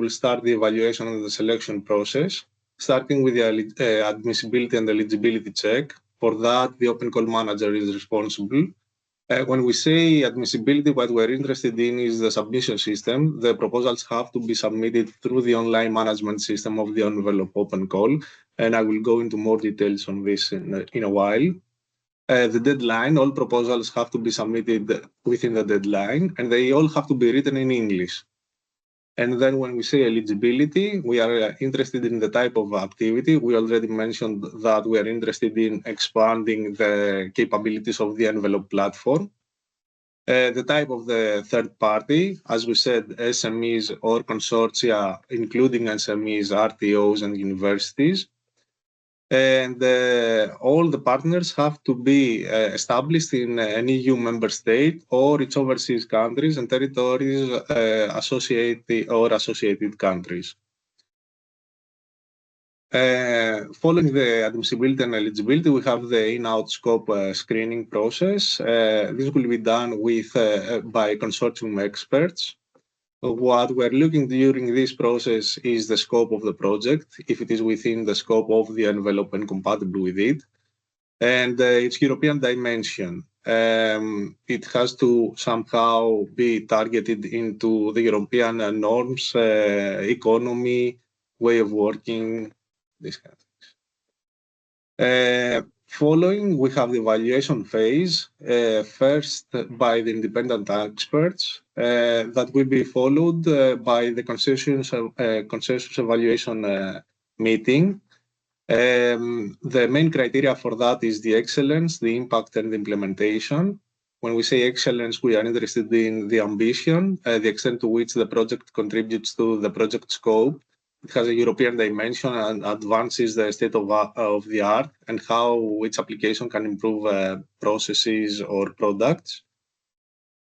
will start the evaluation and the selection process, starting with the admissibility and eligibility check. For that, the open call manager is responsible. When we say admissibility, what we're interested in is the submission system. The proposals have to be submitted through the online management system of the envelope open call, and I will go into more details on this in a while. The deadline, all proposals have to be submitted within the deadline, and they all have to be written in English. And then when we say eligibility, we are interested in the type of activity. We already mentioned that we are interested in expanding the capabilities of the envelope platform. The type of the third party, as we said, SMEs or consortia, including SMEs, RTOs, and universities. And all the partners have to be established in an EU member state or its overseas countries and territories associated countries. Following the admissibility and eligibility, we have the in-out scope screening process. This will be done by consortium experts. What we're looking during this process is the scope of the project, if it is within the scope of the envelope and compatible with it, and its European dimension. It has to somehow be targeted into the European norms, economy, way of working, this kind of things. Following, we have the evaluation phase, first by the independent experts, that will be followed by the consensus evaluation meeting. The main criteria for that is the excellence, the impact, and the implementation. When we say excellence, we are interested in the ambition, the extent to which the project contributes to the project scope. It has a European dimension and advances the state of the art and how its application can improve processes or products.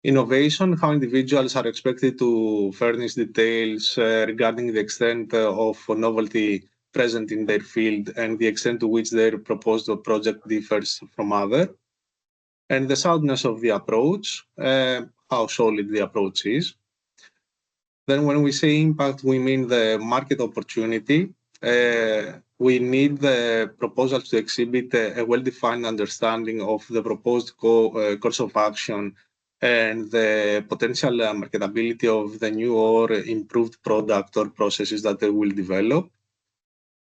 Innovation, how individuals are expected to furnish details regarding the extent of novelty present in their field and the extent to which their proposed project differs from other. And the soundness of the approach, how solid the approach is. Then when we say impact, we mean the market opportunity. We need the proposals to exhibit a well-defined understanding of the proposed course of action and the potential marketability of the new or improved product or processes that they will develop.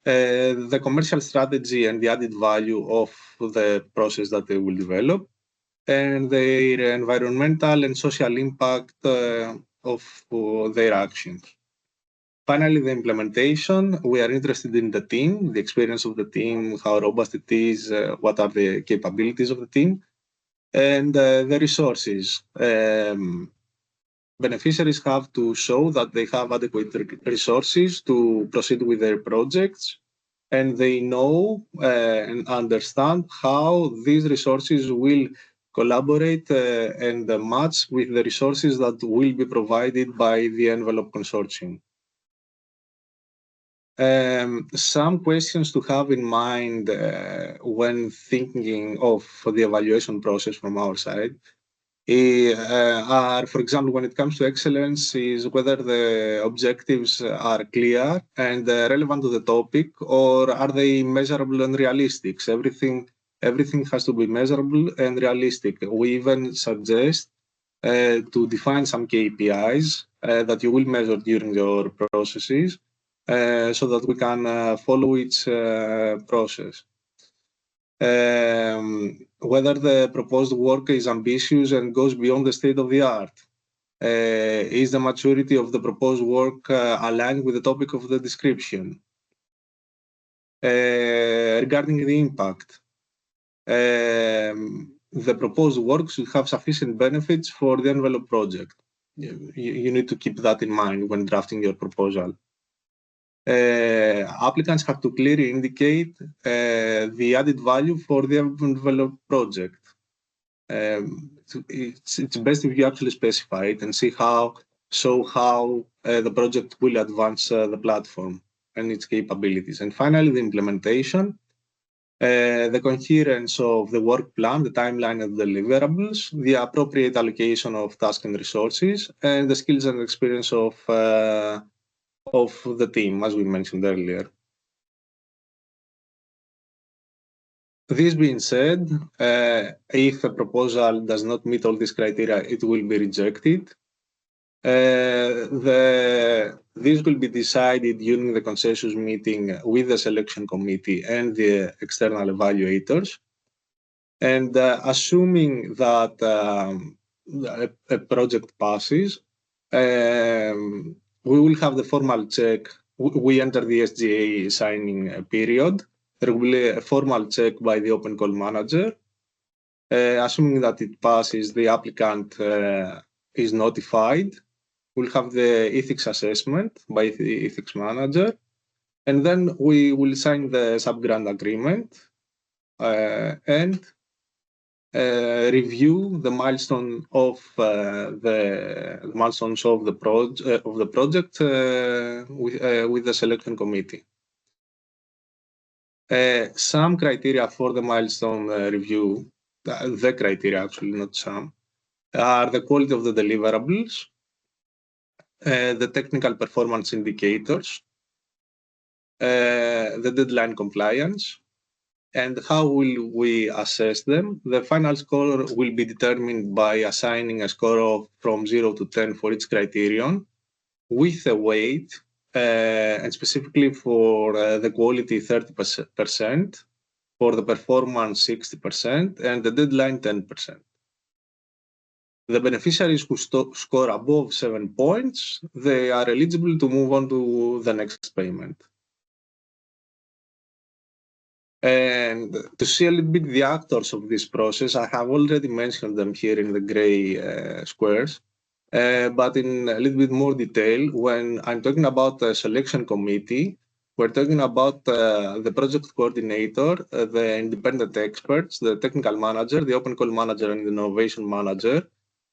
The commercial strategy and the added value of the process that they will develop, and their environmental and social impact of their actions. Finally, the implementation. We are interested in the team, the experience of the team, how robust it is, what are the capabilities of the team, and the resources. Beneficiaries have to show that they have adequate resources to proceed with their projects, and they know and understand how these resources will collaborate and match with the resources that will be provided by the envelope consortium. Some questions to have in mind when thinking of the evaluation process from our side are, for example, when it comes to excellence, is whether the objectives are clear and relevant to the topic, or are they measurable and realistic? Everything has to be measurable and realistic. We even suggest to define some KPIs that you will measure during your processes, so that we can follow its process. Whether the proposed work is ambitious and goes beyond the state of the art. Is the maturity of the proposed work aligned with the topic of the description? Regarding the impact, the proposed work should have sufficient benefits for the envelope project. You need to keep that in mind when drafting your proposal. Applicants have to clearly indicate the added value for the envelope project. It's best if you actually specify it and see how the project will advance the platform and its capabilities. And finally, the implementation, the coherence of the work plan, the timeline of deliverables, the appropriate allocation of tasks and resources, and the skills and experience of the team, as we mentioned earlier. This being said, if a proposal does not meet all these criteria, it will be rejected. This will be decided during the consensus meeting with the selection committee and the external evaluators. And assuming that a project passes, we will have the formal check. We enter the SGA signing period. There will be a formal check by the open call manager. Assuming that it passes, the applicant is notified. We'll have the ethics assessment by the ethics manager. And then we will sign the sub-grant agreement and review the milestone of the milestones of the project with the selection committee. Some criteria for the milestone review, the criteria actually, not some, are the quality of the deliverables, the technical performance indicators, the deadline compliance, and how will we assess them. The final score will be determined by assigning a score of from 0 to 10 for each criterion with a weight, and specifically for the quality 30%, for the performance 60%, and the deadline 10%. The beneficiaries who score above 7 points, they are eligible to move on to the next payment. And to see a little bit the actors of this process, I have already mentioned them here in the gray squares, but in a little bit more detail. When I'm talking about the selection committee, we're talking about the project coordinator, the independent experts, the technical manager, the open call manager, and the innovation manager.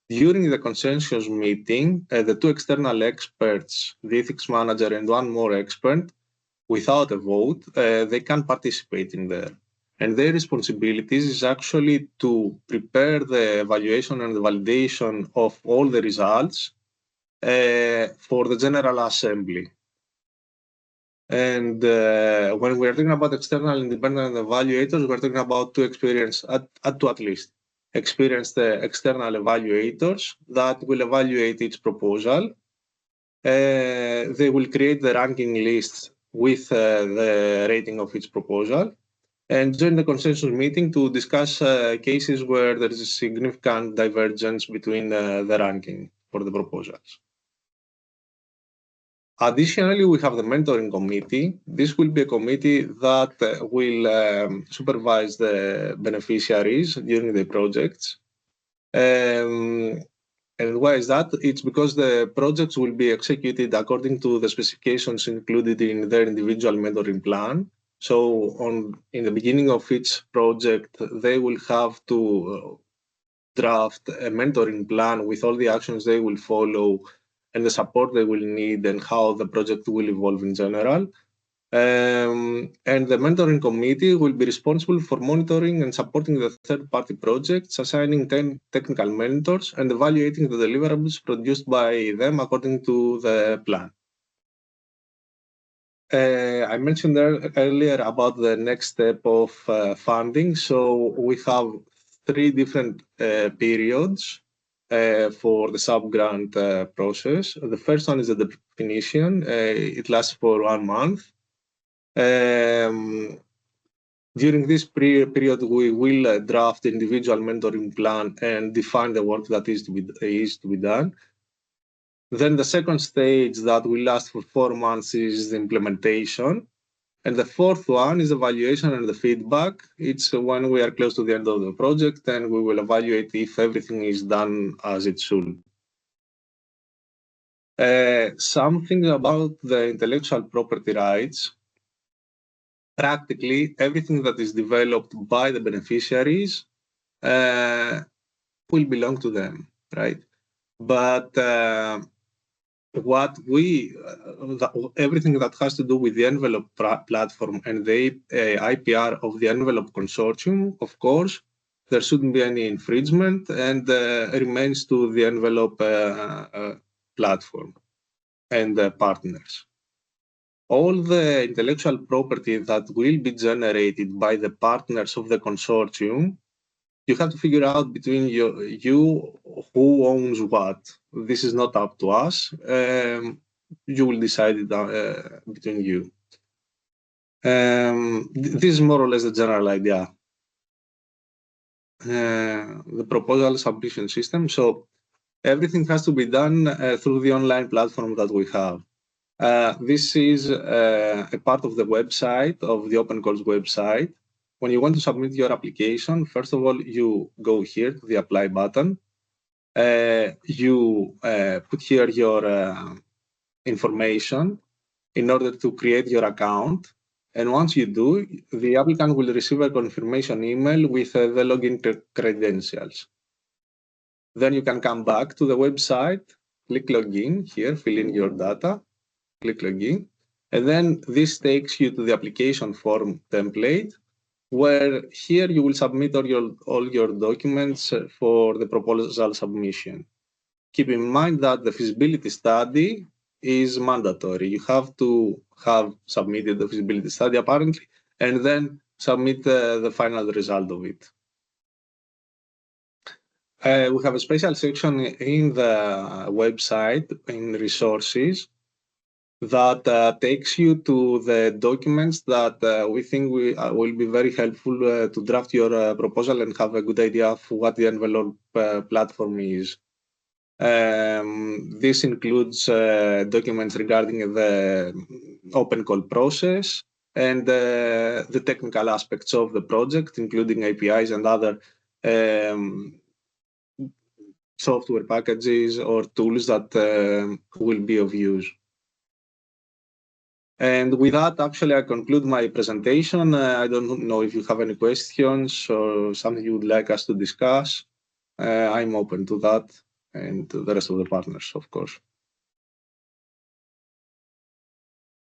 During the consensus meeting, the two external experts, the ethics manager and one more expert, without a vote, they can participate in there. And their responsibilities is actually to prepare the evaluation and the validation of all the results for the General Assembly. And when we're talking about external independent evaluators, we're talking about two at least experienced external evaluators that will evaluate each proposal. They will create the ranking lists with the rating of each proposal and join the consensus meeting to discuss cases where there is a significant divergence between the ranking for the proposals. Additionally, we have the mentoring committee. This will be a committee that will supervise the beneficiaries during the projects. And why is that? It's because the projects will be executed according to the specifications included in their individual mentoring plan. So in the beginning of each project, they will have to draft a mentoring plan with all the actions they will follow and the support they will need and how the project will evolve in general. And the mentoring committee will be responsible for monitoring and supporting the third-party projects, assigning 10 technical mentors, and evaluating the deliverables produced by them according to the plan. I mentioned earlier about the next step of funding. So we have 3 different periods for the sub-grant process. The first one is the definition. It lasts for 1 month. During this period, we will draft individual mentoring plan and define the work that is to be done. Then the second stage that will last for 4 months is the implementation. And the fourth one is evaluation and the feedback. It's when we are close to the end of the project and we will evaluate if everything is done as it should. Something about the intellectual property rights. Practically, everything that is developed by the beneficiaries will belong to them, right? But everything that has to do with the envelope platform and the IPR of the envelope consortium, of course, there shouldn't be any infringement and remains to the envelope platform and partners. All the intellectual property that will be generated by the partners of the consortium, you have to figure out between you who owns what. This is not up to us. You will decide it between you. This is more or less the general idea. The proposal submission system. So everything has to be done through the online platform that we have. This is a part of the website, of the Open Calls website. When you want to submit your application, first of all, you go here to the apply button. You put here your information in order to create your account. And once you do, the applicant will receive a confirmation email with the login credentials. Then you can come back to the website, click login here, fill in your data, click login. And then this takes you to the application form template, where here you will submit all your documents for the proposal submission. Keep in mind that the feasibility study is mandatory. You have to have submitted the feasibility study apparently, and then submit the final result of it. We have a special section in the website in resources that takes you to the documents that we think will be very helpful to draft your proposal and have a good idea of what the envelope platform is. This includes documents regarding the open call process and the technical aspects of the project, including APIs and other software packages or tools that will be of use. And with that, actually, I conclude my presentation. I don't know if you have any questions or something you would like us to discuss. I'm open to that and to the rest of the partners, of course.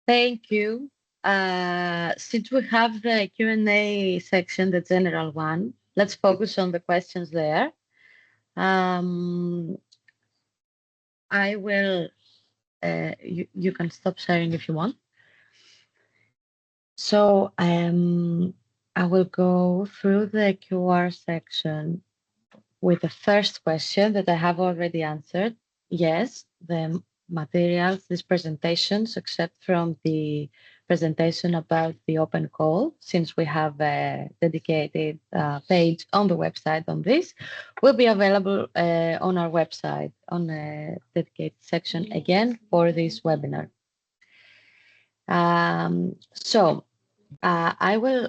Thank you. Since we have the Q&A section, the general one, let's focus on the questions there. I will, you can stop sharing if you want. So I will go through the QR section with the first question that I have already answered. Yes, the materials, these presentations, except from the presentation about the open call, since we have a dedicated page on the website on this, will be available on our website on a dedicated section again for this webinar. I will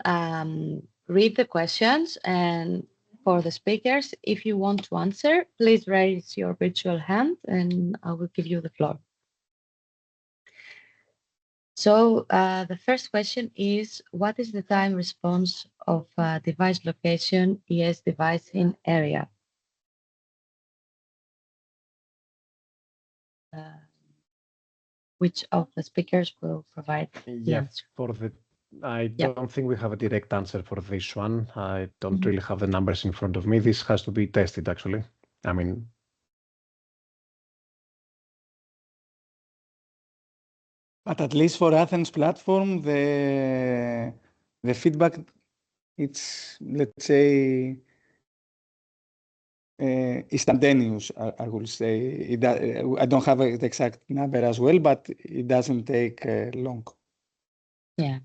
read the questions, and for the speakers, if you want to answer, please raise your virtual hand and I will give you the floor. So the first question is, what is the time response of device location ES device in area? Which of the speakers will provide the answer? I don't think we have a direct answer for this one. I don't really have the numbers in front of me. This has to be tested, actually. I mean, but at least for Athens platform, the feedback, it's, let's say, instantaneous, I will say. I don't have the exact number as well, but it doesn't take long. Yeah.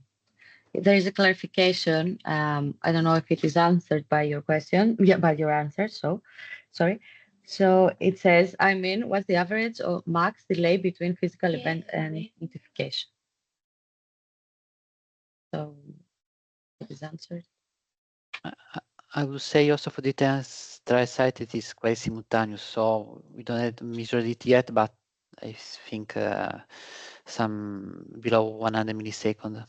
There is a clarification. I don't know if it is answered by your question. Yeah, by your answer. So, sorry. So it says, I mean, what's the average or max delay between physical event and notification? So it is answered. I would say also for the trial site, it is quite simultaneous. So we don't have measured it yet, but I think some below 100 milliseconds.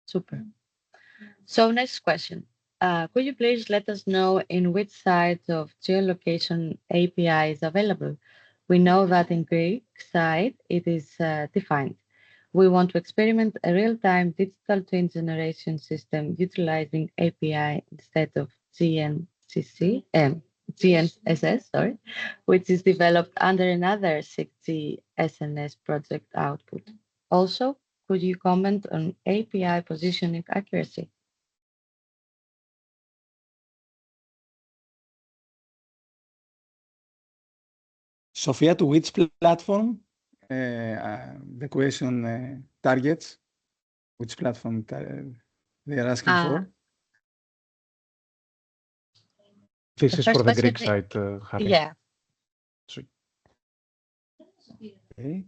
Super. So next question. Could you please let us know in which sites of geolocation API is available? We know that in Greek site it is defined. We want to experiment a real-time digital twin generation system utilizing API instead of GNSS, which is developed under another 6G SNS project output. Also, could you comment on API positioning accuracy? Sophia, to which platform the question targets? Which platform they are asking for? This is for the Greek side, Harry. Yeah. Okay.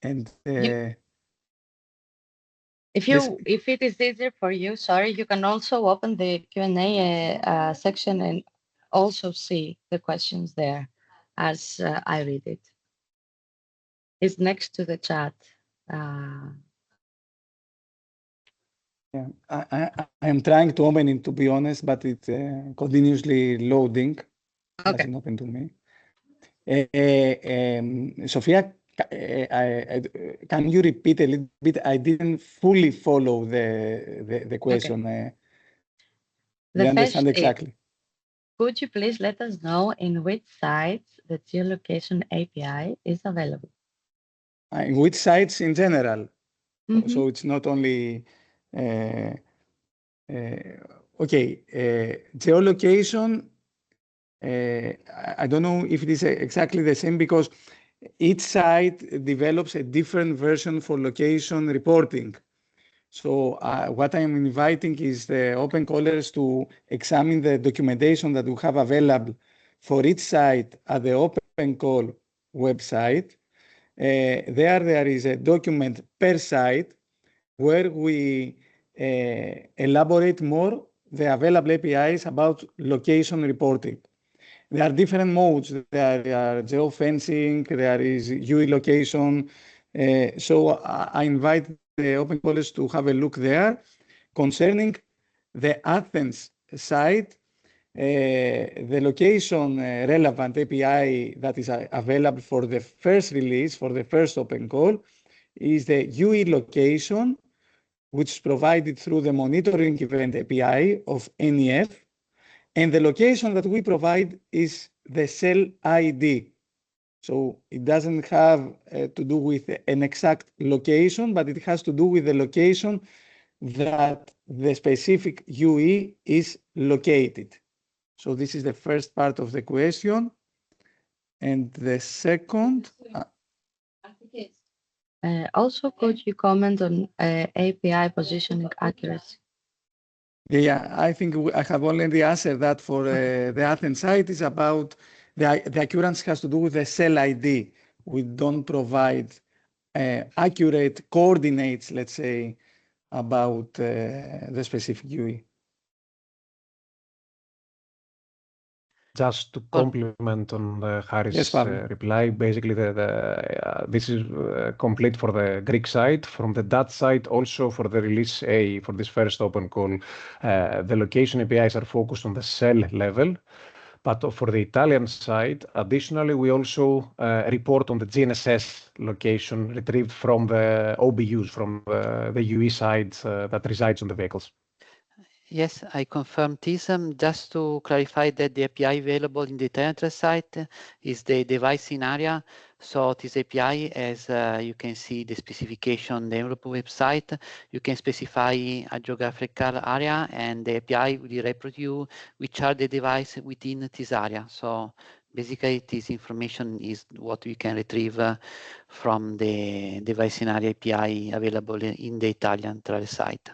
And if it is easier for you, sorry, you can also open the Q&A section and also see the questions there as I read it. It's next to the chat. Yeah, I am trying to open it, to be honest, but it's continuously loading. Okay. Doesn't open to me. Sophia, can you repeat a little bit? I didn't fully follow the question. Okay. I understand exactly. Could you please let us know in which sites the geolocation API is available? In which sites in general? Mm-hmm. So it's not only geolocation. I don't know if it is exactly the same because each site develops a different version for location reporting. So what I'm inviting is the open callers to examine the documentation that we have available for each site at the Open Call website. There is a document per site where we elaborate more the available APIs about location reporting. There are different modes. There are geofencing, there is UE location. So I invite the open callers to have a look there. Concerning the Athens site, the location relevant API that is available for the first release, for the first open call, is the UE location, which is provided through the monitoring event API of NEF. And the location that we provide is the cell ID. So it doesn't have to do with an exact location, but it has to do with the location that the specific UE is located. So this is the first part of the question. And the second... also, could you comment on API positioning accuracy? Yeah, I think I have already answered that for the Athens site. Is about the accuracy has to do with the cell ID. We don't provide accurate coordinates, let's say, about the specific UE. Just to complement on Harry's reply, basically this is complete for the Greek side. From the Dutch side, also for the release A, for this first open call, the location APIs are focused on the cell level. But for the Italian side, additionally, we also report on the GNSS location retrieved from the OBUs, from the UE side that resides on the vehicles. Yes, I confirm this. Just to clarify that the API available in the Telenet site is the device in area. So this API, as you can see the specification on the envelope website, you can specify a geographical area and the API will reproduce which are the devices within this area. So basically this information is what we can retrieve from the device in area API available in the Italian Telenet site.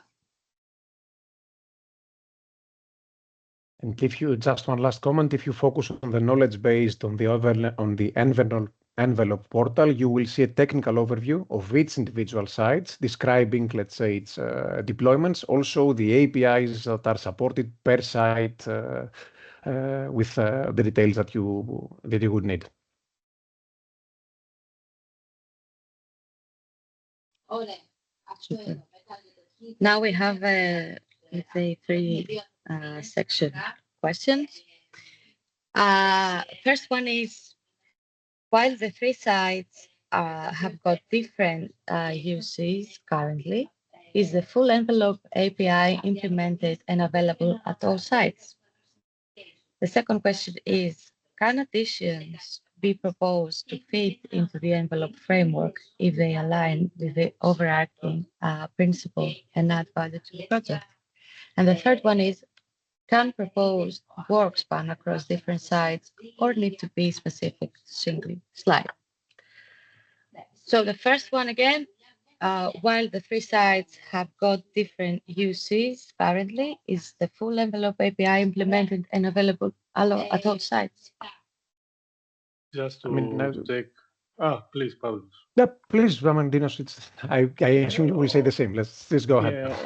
And if you just one last comment, if you focus on the knowledge based on the envelope portal, you will see a technical overview of each individual sites describing, let's say, its deployments, also the APIs that are supported per site with the details that you would need. Now we have, let's say, three section questions. First one is, while the three sites have got different uses currently, is the full envelope API implemented and available at all sites? The second question is, can additions be proposed to fit into the envelope framework if they align with the overarching principle and add value to the project? And the third one is, can proposed work span across different sites or need to be specific to single slide? So the first one again, while the three sites have got different uses currently, is the full envelope API implemented and available at all sites? Just to take... please, Pavlos. Yeah, please, Dinos, I assume you will say the same. Let's go ahead. Yeah,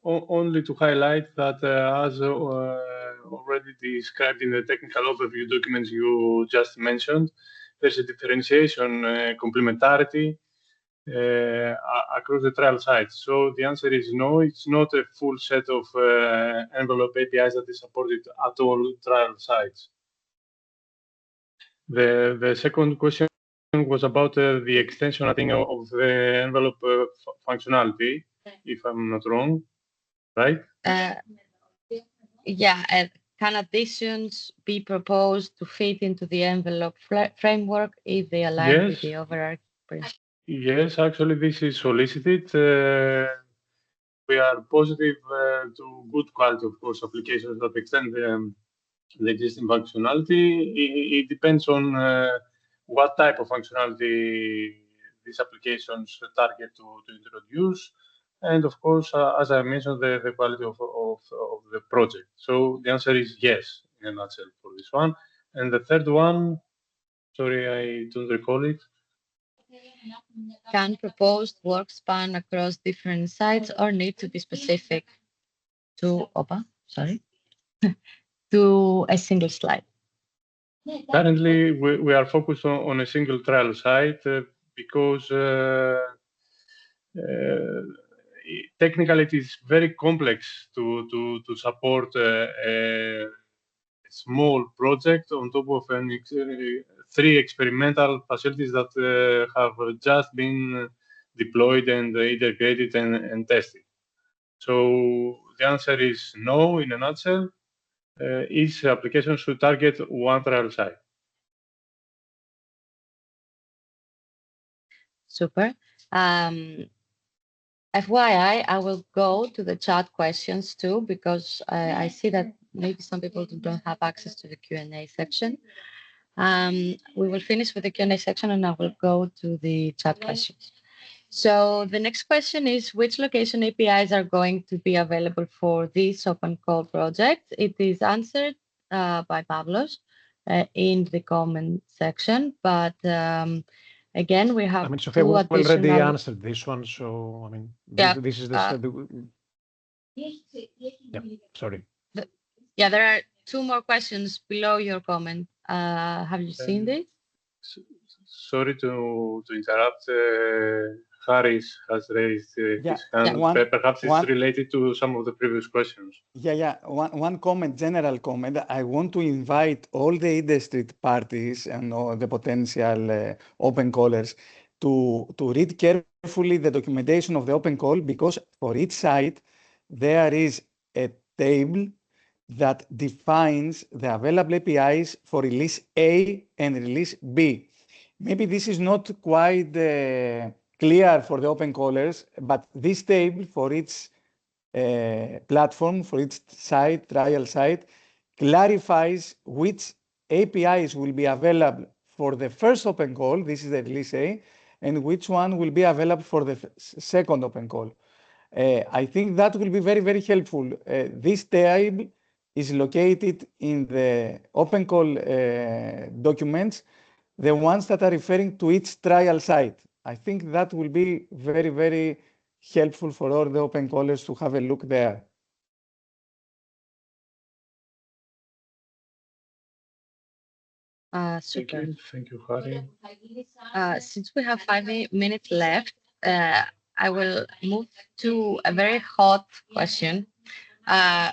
only to highlight that as already described in the technical overview documents you just mentioned, there's a differentiation, complementarity across the trial sites. So the answer is no, it's not a full set of envelope APIs that is supported at all trial sites. The second question was about the extension, I think, of the envelope functionality, if I'm not wrong, right? Yeah, can additions be proposed to fit into the envelope framework if they align with the overarching principle? Yes, actually, this is solicited. We are positive to good quality, of course, applications that extend the existing functionality. It depends on what type of functionality these applications target to introduce. And of course, as I mentioned, the quality of the project. So the answer is yes, in a nutshell, for this one. And the third one, sorry, I don't recall it. Can proposed work span across different sites or need to be specific to to a single slide? Currently, we are focused on a single trial site because technically it is very complex to support a small project on top of three experimental facilities that have just been deployed and integrated and tested. So the answer is no, in a nutshell. Each application should target one trial site. Super. FYI, I will go to the chat questions too, because I see that maybe some people don't have access to the Q&A section. We will finish with the Q&A section and I will go to the chat questions. So the next question is, which location APIs are going to be available for this open call project? It is answered by Pavlos in the comment section, but again, we have Sophia, we already answered this one, so this is the... sorry. There are two more questions below your comment. Have you seen this? Sorry to interrupt. Harris has raised his hand. Perhaps it's related to some of the previous questions. One comment, general comment. I want to invite all the industry parties and all the potential open callers to read carefully the documentation of the open call, because for each site there is a table that defines the available APIs for release A and release B. Maybe this is not quite clear for the open callers, but this table for each platform, for each site, trial site, clarifies which APIs will be available for the first open call, this is the release A, and which one will be available for the second open call. I think that will be very, very helpful. This table is located in the open call documents, the ones that are referring to each trial site. I think that will be very, very helpful for all the open callers to have a look there. Super. Thank you, Harry. Since we have 5 minutes left, I will move to a very hot question.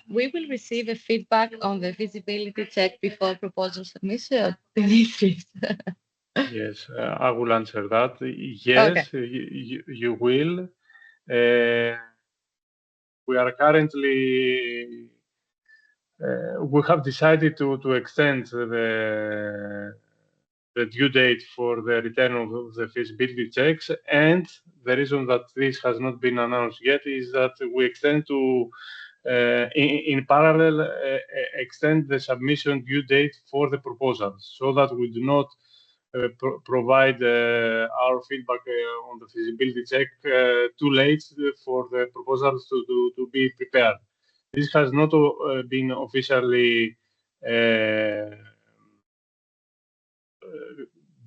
We will receive a feedback on the feasibility check before proposal submission. Dimitris. Yes, I will answer that. Yes, Okay. you will. We are currently, we have decided to extend the due date for the return of the feasibility checks. And the reason that this has not been announced yet is that we extend to, in parallel, extend the submission due date for the proposals so that we do not provide our feedback on the feasibility check too late for the proposals to be prepared. This has not been officially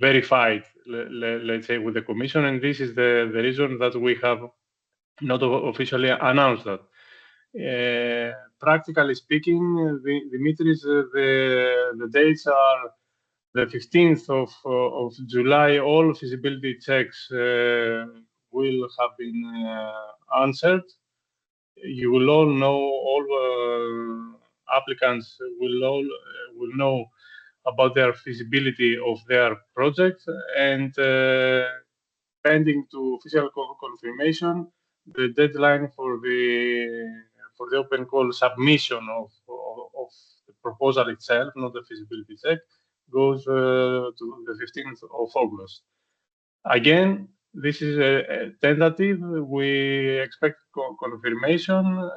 verified, let's say, with the Commission, and this is the reason that we have not officially announced that. Practically speaking, Dimitris, the dates are the 15th of July. All feasibility checks will have been answered. You will all know, all applicants will know about their feasibility of their project, and pending to official confirmation, the deadline for the open call submission of the proposal itself, not the feasibility check, goes to the 15th of August. Again, this is a tentative. We expect confirmation,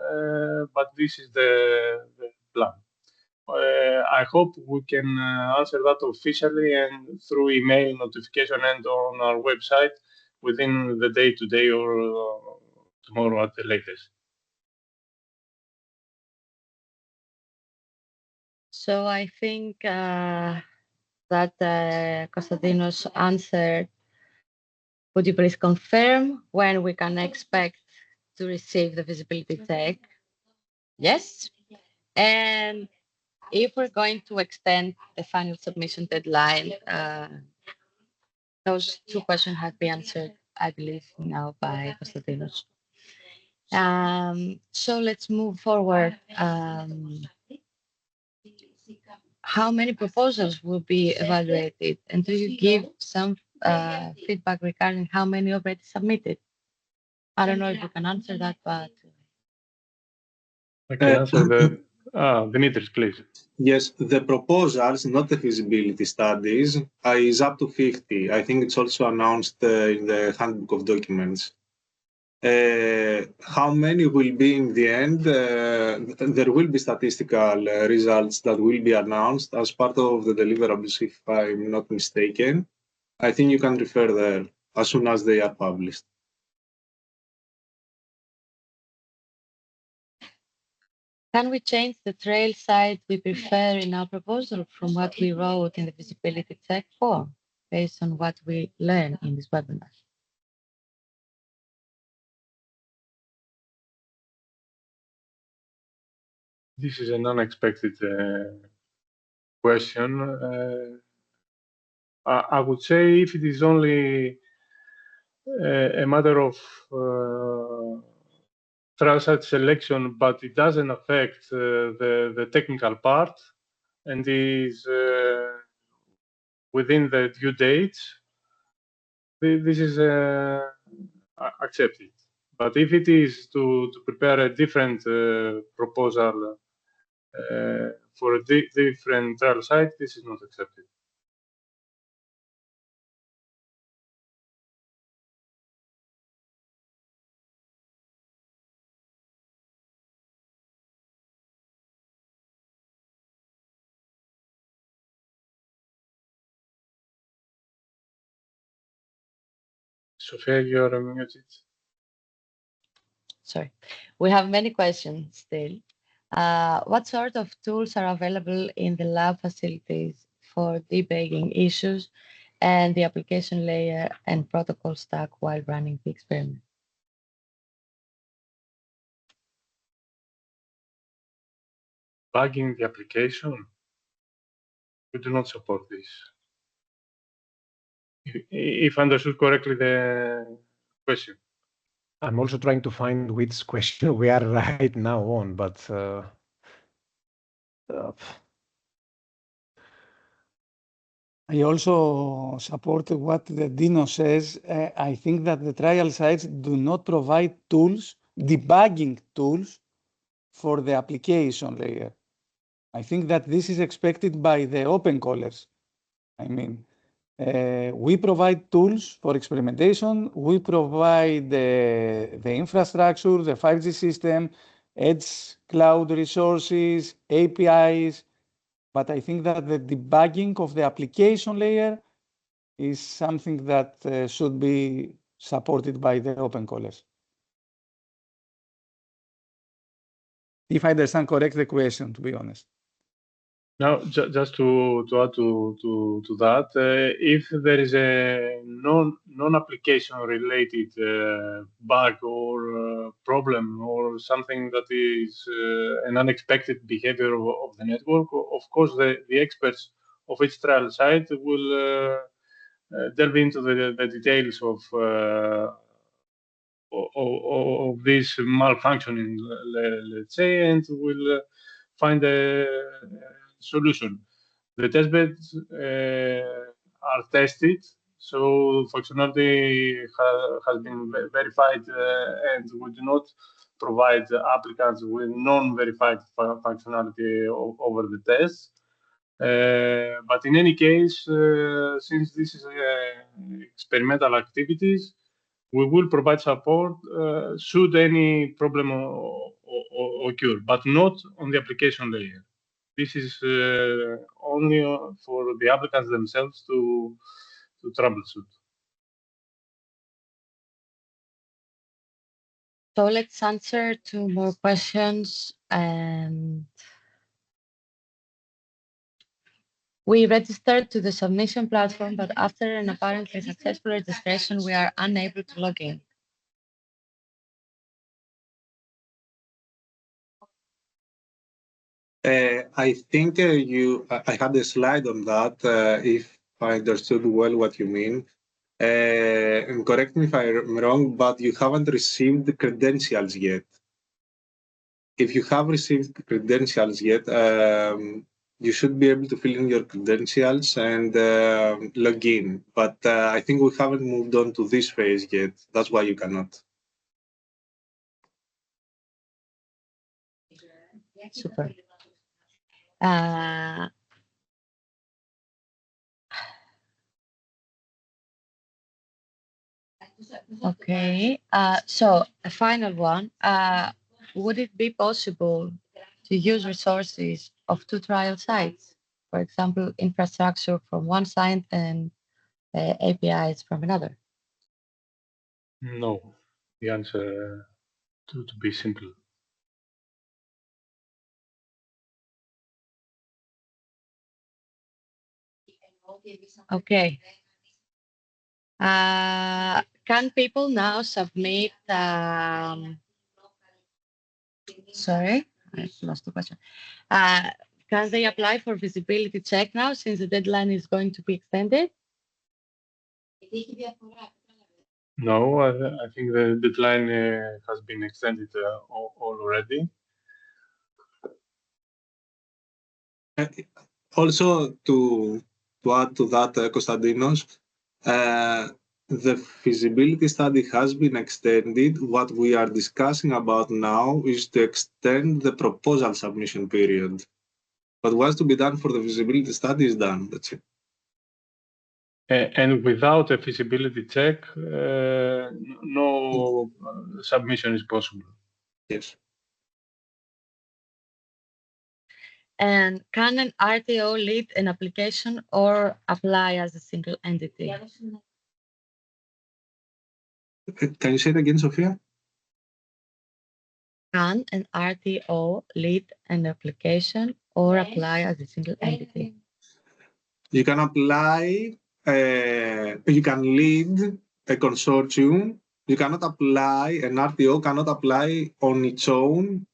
but this is the plan. I hope we can answer that officially and through email notification and on our website within the day today or tomorrow at the latest. So I think that Konstantinos answered. Would you please confirm when we can expect to receive the feasibility check? Yes. And if we're going to extend the final submission deadline, those two questions have been answered, I believe, now by Konstantinos. So let's move forward. How many proposals will be evaluated? And do you give some feedback regarding how many already submitted? I don't know if you can answer that, but... I can answer the... Dimitris, please. Yes, the proposals, not the feasibility studies, is up to 50. I think it's also announced in the handbook of documents. How many will be in the end? There will be statistical results that will be announced as part of the deliverables, if I'm not mistaken. I think you can refer there as soon as they are published. Can we change the trail site we prefer in our proposal from what we wrote in the feasibility check form, based on what we learned in this webinar? This is an unexpected question. I would say if it is only a matter of trail site selection, but it doesn't affect the technical part and is within the due dates, this is accepted. But if it is to prepare a different proposal for a different trial site, this is not accepted. Sophia, you are muted. Sorry, we have many questions still. What sort of tools are available in the lab facilities for debugging issues and the application layer and protocol stack while running the experiment? Bugging the application? We do not support this. If I understood correctly the question. I'm also trying to find which question we are right now on, but I also support what the Dino says. I think that the trial sites do not provide tools, debugging tools, for the application layer. I think that this is expected by the open callers. I mean, we provide tools for experimentation. We provide the infrastructure, the 5G system, edge cloud resources, APIs. But I think that the debugging of the application layer is something that should be supported by the open callers. If I understand correct the question, to be honest. Now, just to add to that, if there is a non-application related bug or problem or something that is an unexpected behavior of the network, of course, the experts of each trial site will delve into the details of this malfunctioning, let's say, and will find a solution. The testbeds are tested, so functionality has been verified, and we do not provide applicants with non-verified functionality over the tests. But in any case, since this is experimental activities, we will provide support should any problem occur, but not on the application layer. This is only for the applicants themselves to troubleshoot. So let's answer 2 more questions. And we registered to the submission platform, but after an apparently successful registration, we are unable to log in. I think I had a slide on that, if I understood well what you mean. And correct me if I'm wrong, but you haven't received the credentials yet. If you have received credentials yet, you should be able to fill in your credentials and log in. But I think we haven't moved on to this phase yet. That's why you cannot. Super. Okay, so a final one. Would it be possible to use resources of 2 trial sites? For example, infrastructure from one site and APIs from another? No, the answer to be simple. Okay. Can people now submit? Sorry, I lost the question. Can they apply for visibility check now since the deadline is going to be extended? No, I think the deadline has been extended already. Also, to add to that, Konstantinos, The feasibility study has been extended. What we are discussing about now is to extend the proposal submission period. But what's to be done for the feasibility study is done. That's it. And without a feasibility check, no submission is possible. Yes. And can an RTO lead an application or apply as a single entity? Can you say it again, Sophia? Can an RTO lead an application or apply as a single entity? You can apply, you can lead a consortium. You cannot apply, an RTO cannot apply on its own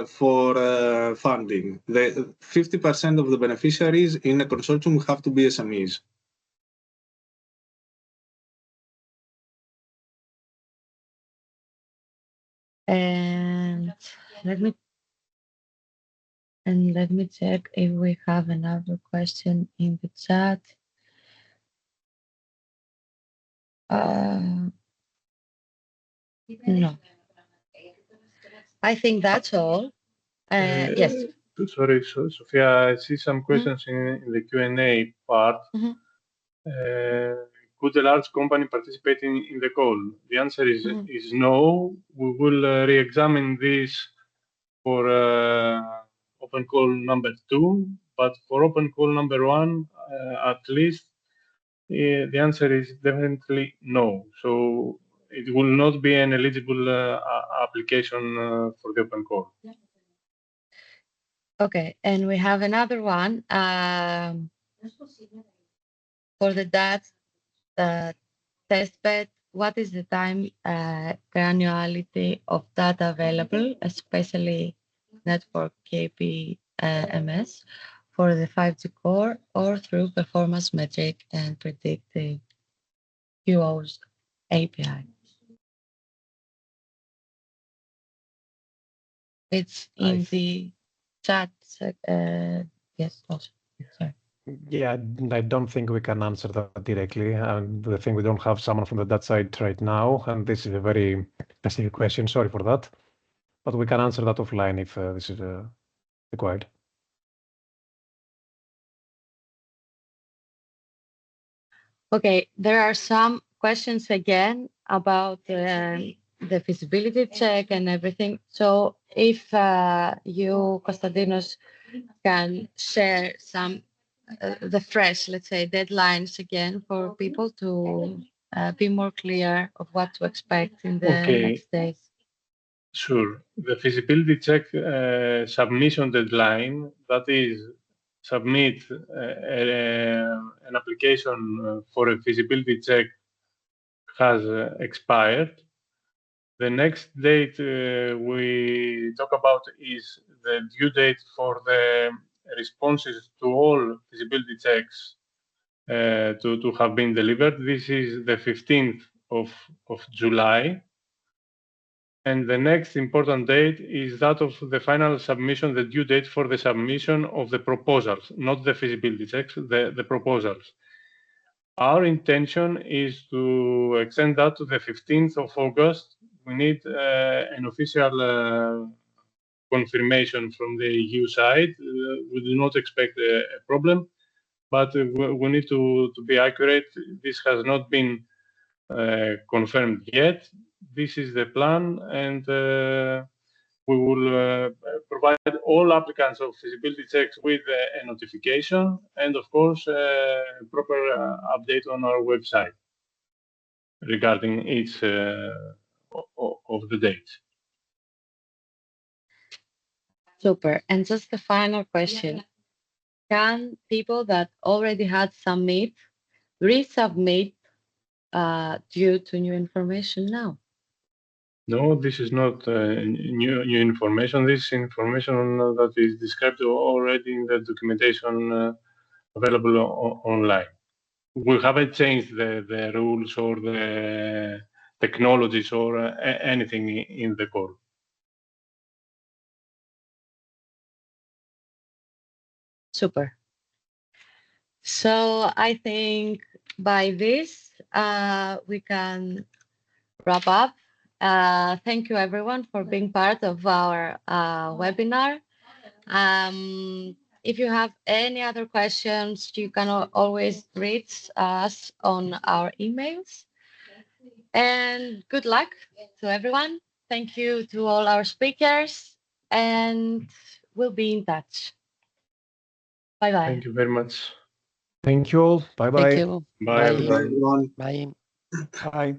for funding. The 50% of the beneficiaries in a consortium have to be SMEs. And let me check if we have another question in the chat. No, I think that's all. Yes. Sorry, Sophia, I see some questions in the Q&A part. Could a large company participate in the call? The answer is no. We will re-examine this for open call number 2, but for open call number 1, at least, the answer is definitely no. So it will not be an eligible application for the open call. Okay, and we have another one for the test bed. What is the time granularity of data available, especially network KPMS, for the 5G core or through performance metric and predictive QoS API? It's in the chat. Yes, also. Sorry. Yeah, I don't think we can answer that directly. And I think we don't have someone from that side right now. And this is a very specific question. Sorry for that. But we can answer that offline if this is required. Okay, there are some questions again about the feasibility check and everything. So if you, Konstantinos, can share some the fresh, let's say, deadlines again for people to be more clear of what to expect in the next days. Sure. The feasibility check submission deadline, that is, submit an application for a feasibility check, has expired. The next date we talk about is the due date for the responses to all feasibility checks to have been delivered. This is the 15th of July. And the next important date is that of the final submission, the due date for the submission of the proposals, not the feasibility checks, the proposals. Our intention is to extend that to the 15th of August. We need an official confirmation from the EU side. We do not expect a problem, but we need to be accurate. This has not been confirmed yet. This is the plan, and we will provide all applicants of feasibility checks with a notification and, of course, proper update on our website regarding each of the dates. Super. And just the final question. Can people that already had submit resubmit due to new information now? No, this is not new information. This is information that is described already in the documentation available online. We haven't changed the rules or the technologies or anything in the core. Super. So I think by this, we can wrap up. Thank you, everyone, for being part of our webinar. If you have any other questions, you can always reach us on our emails. And good luck to everyone. Thank you to all our speakers, and we'll be in touch. Bye-bye. Thank you very much. Thank you all. Bye-bye. Thank you. Bye, everyone. Everyone. Bye. Bye.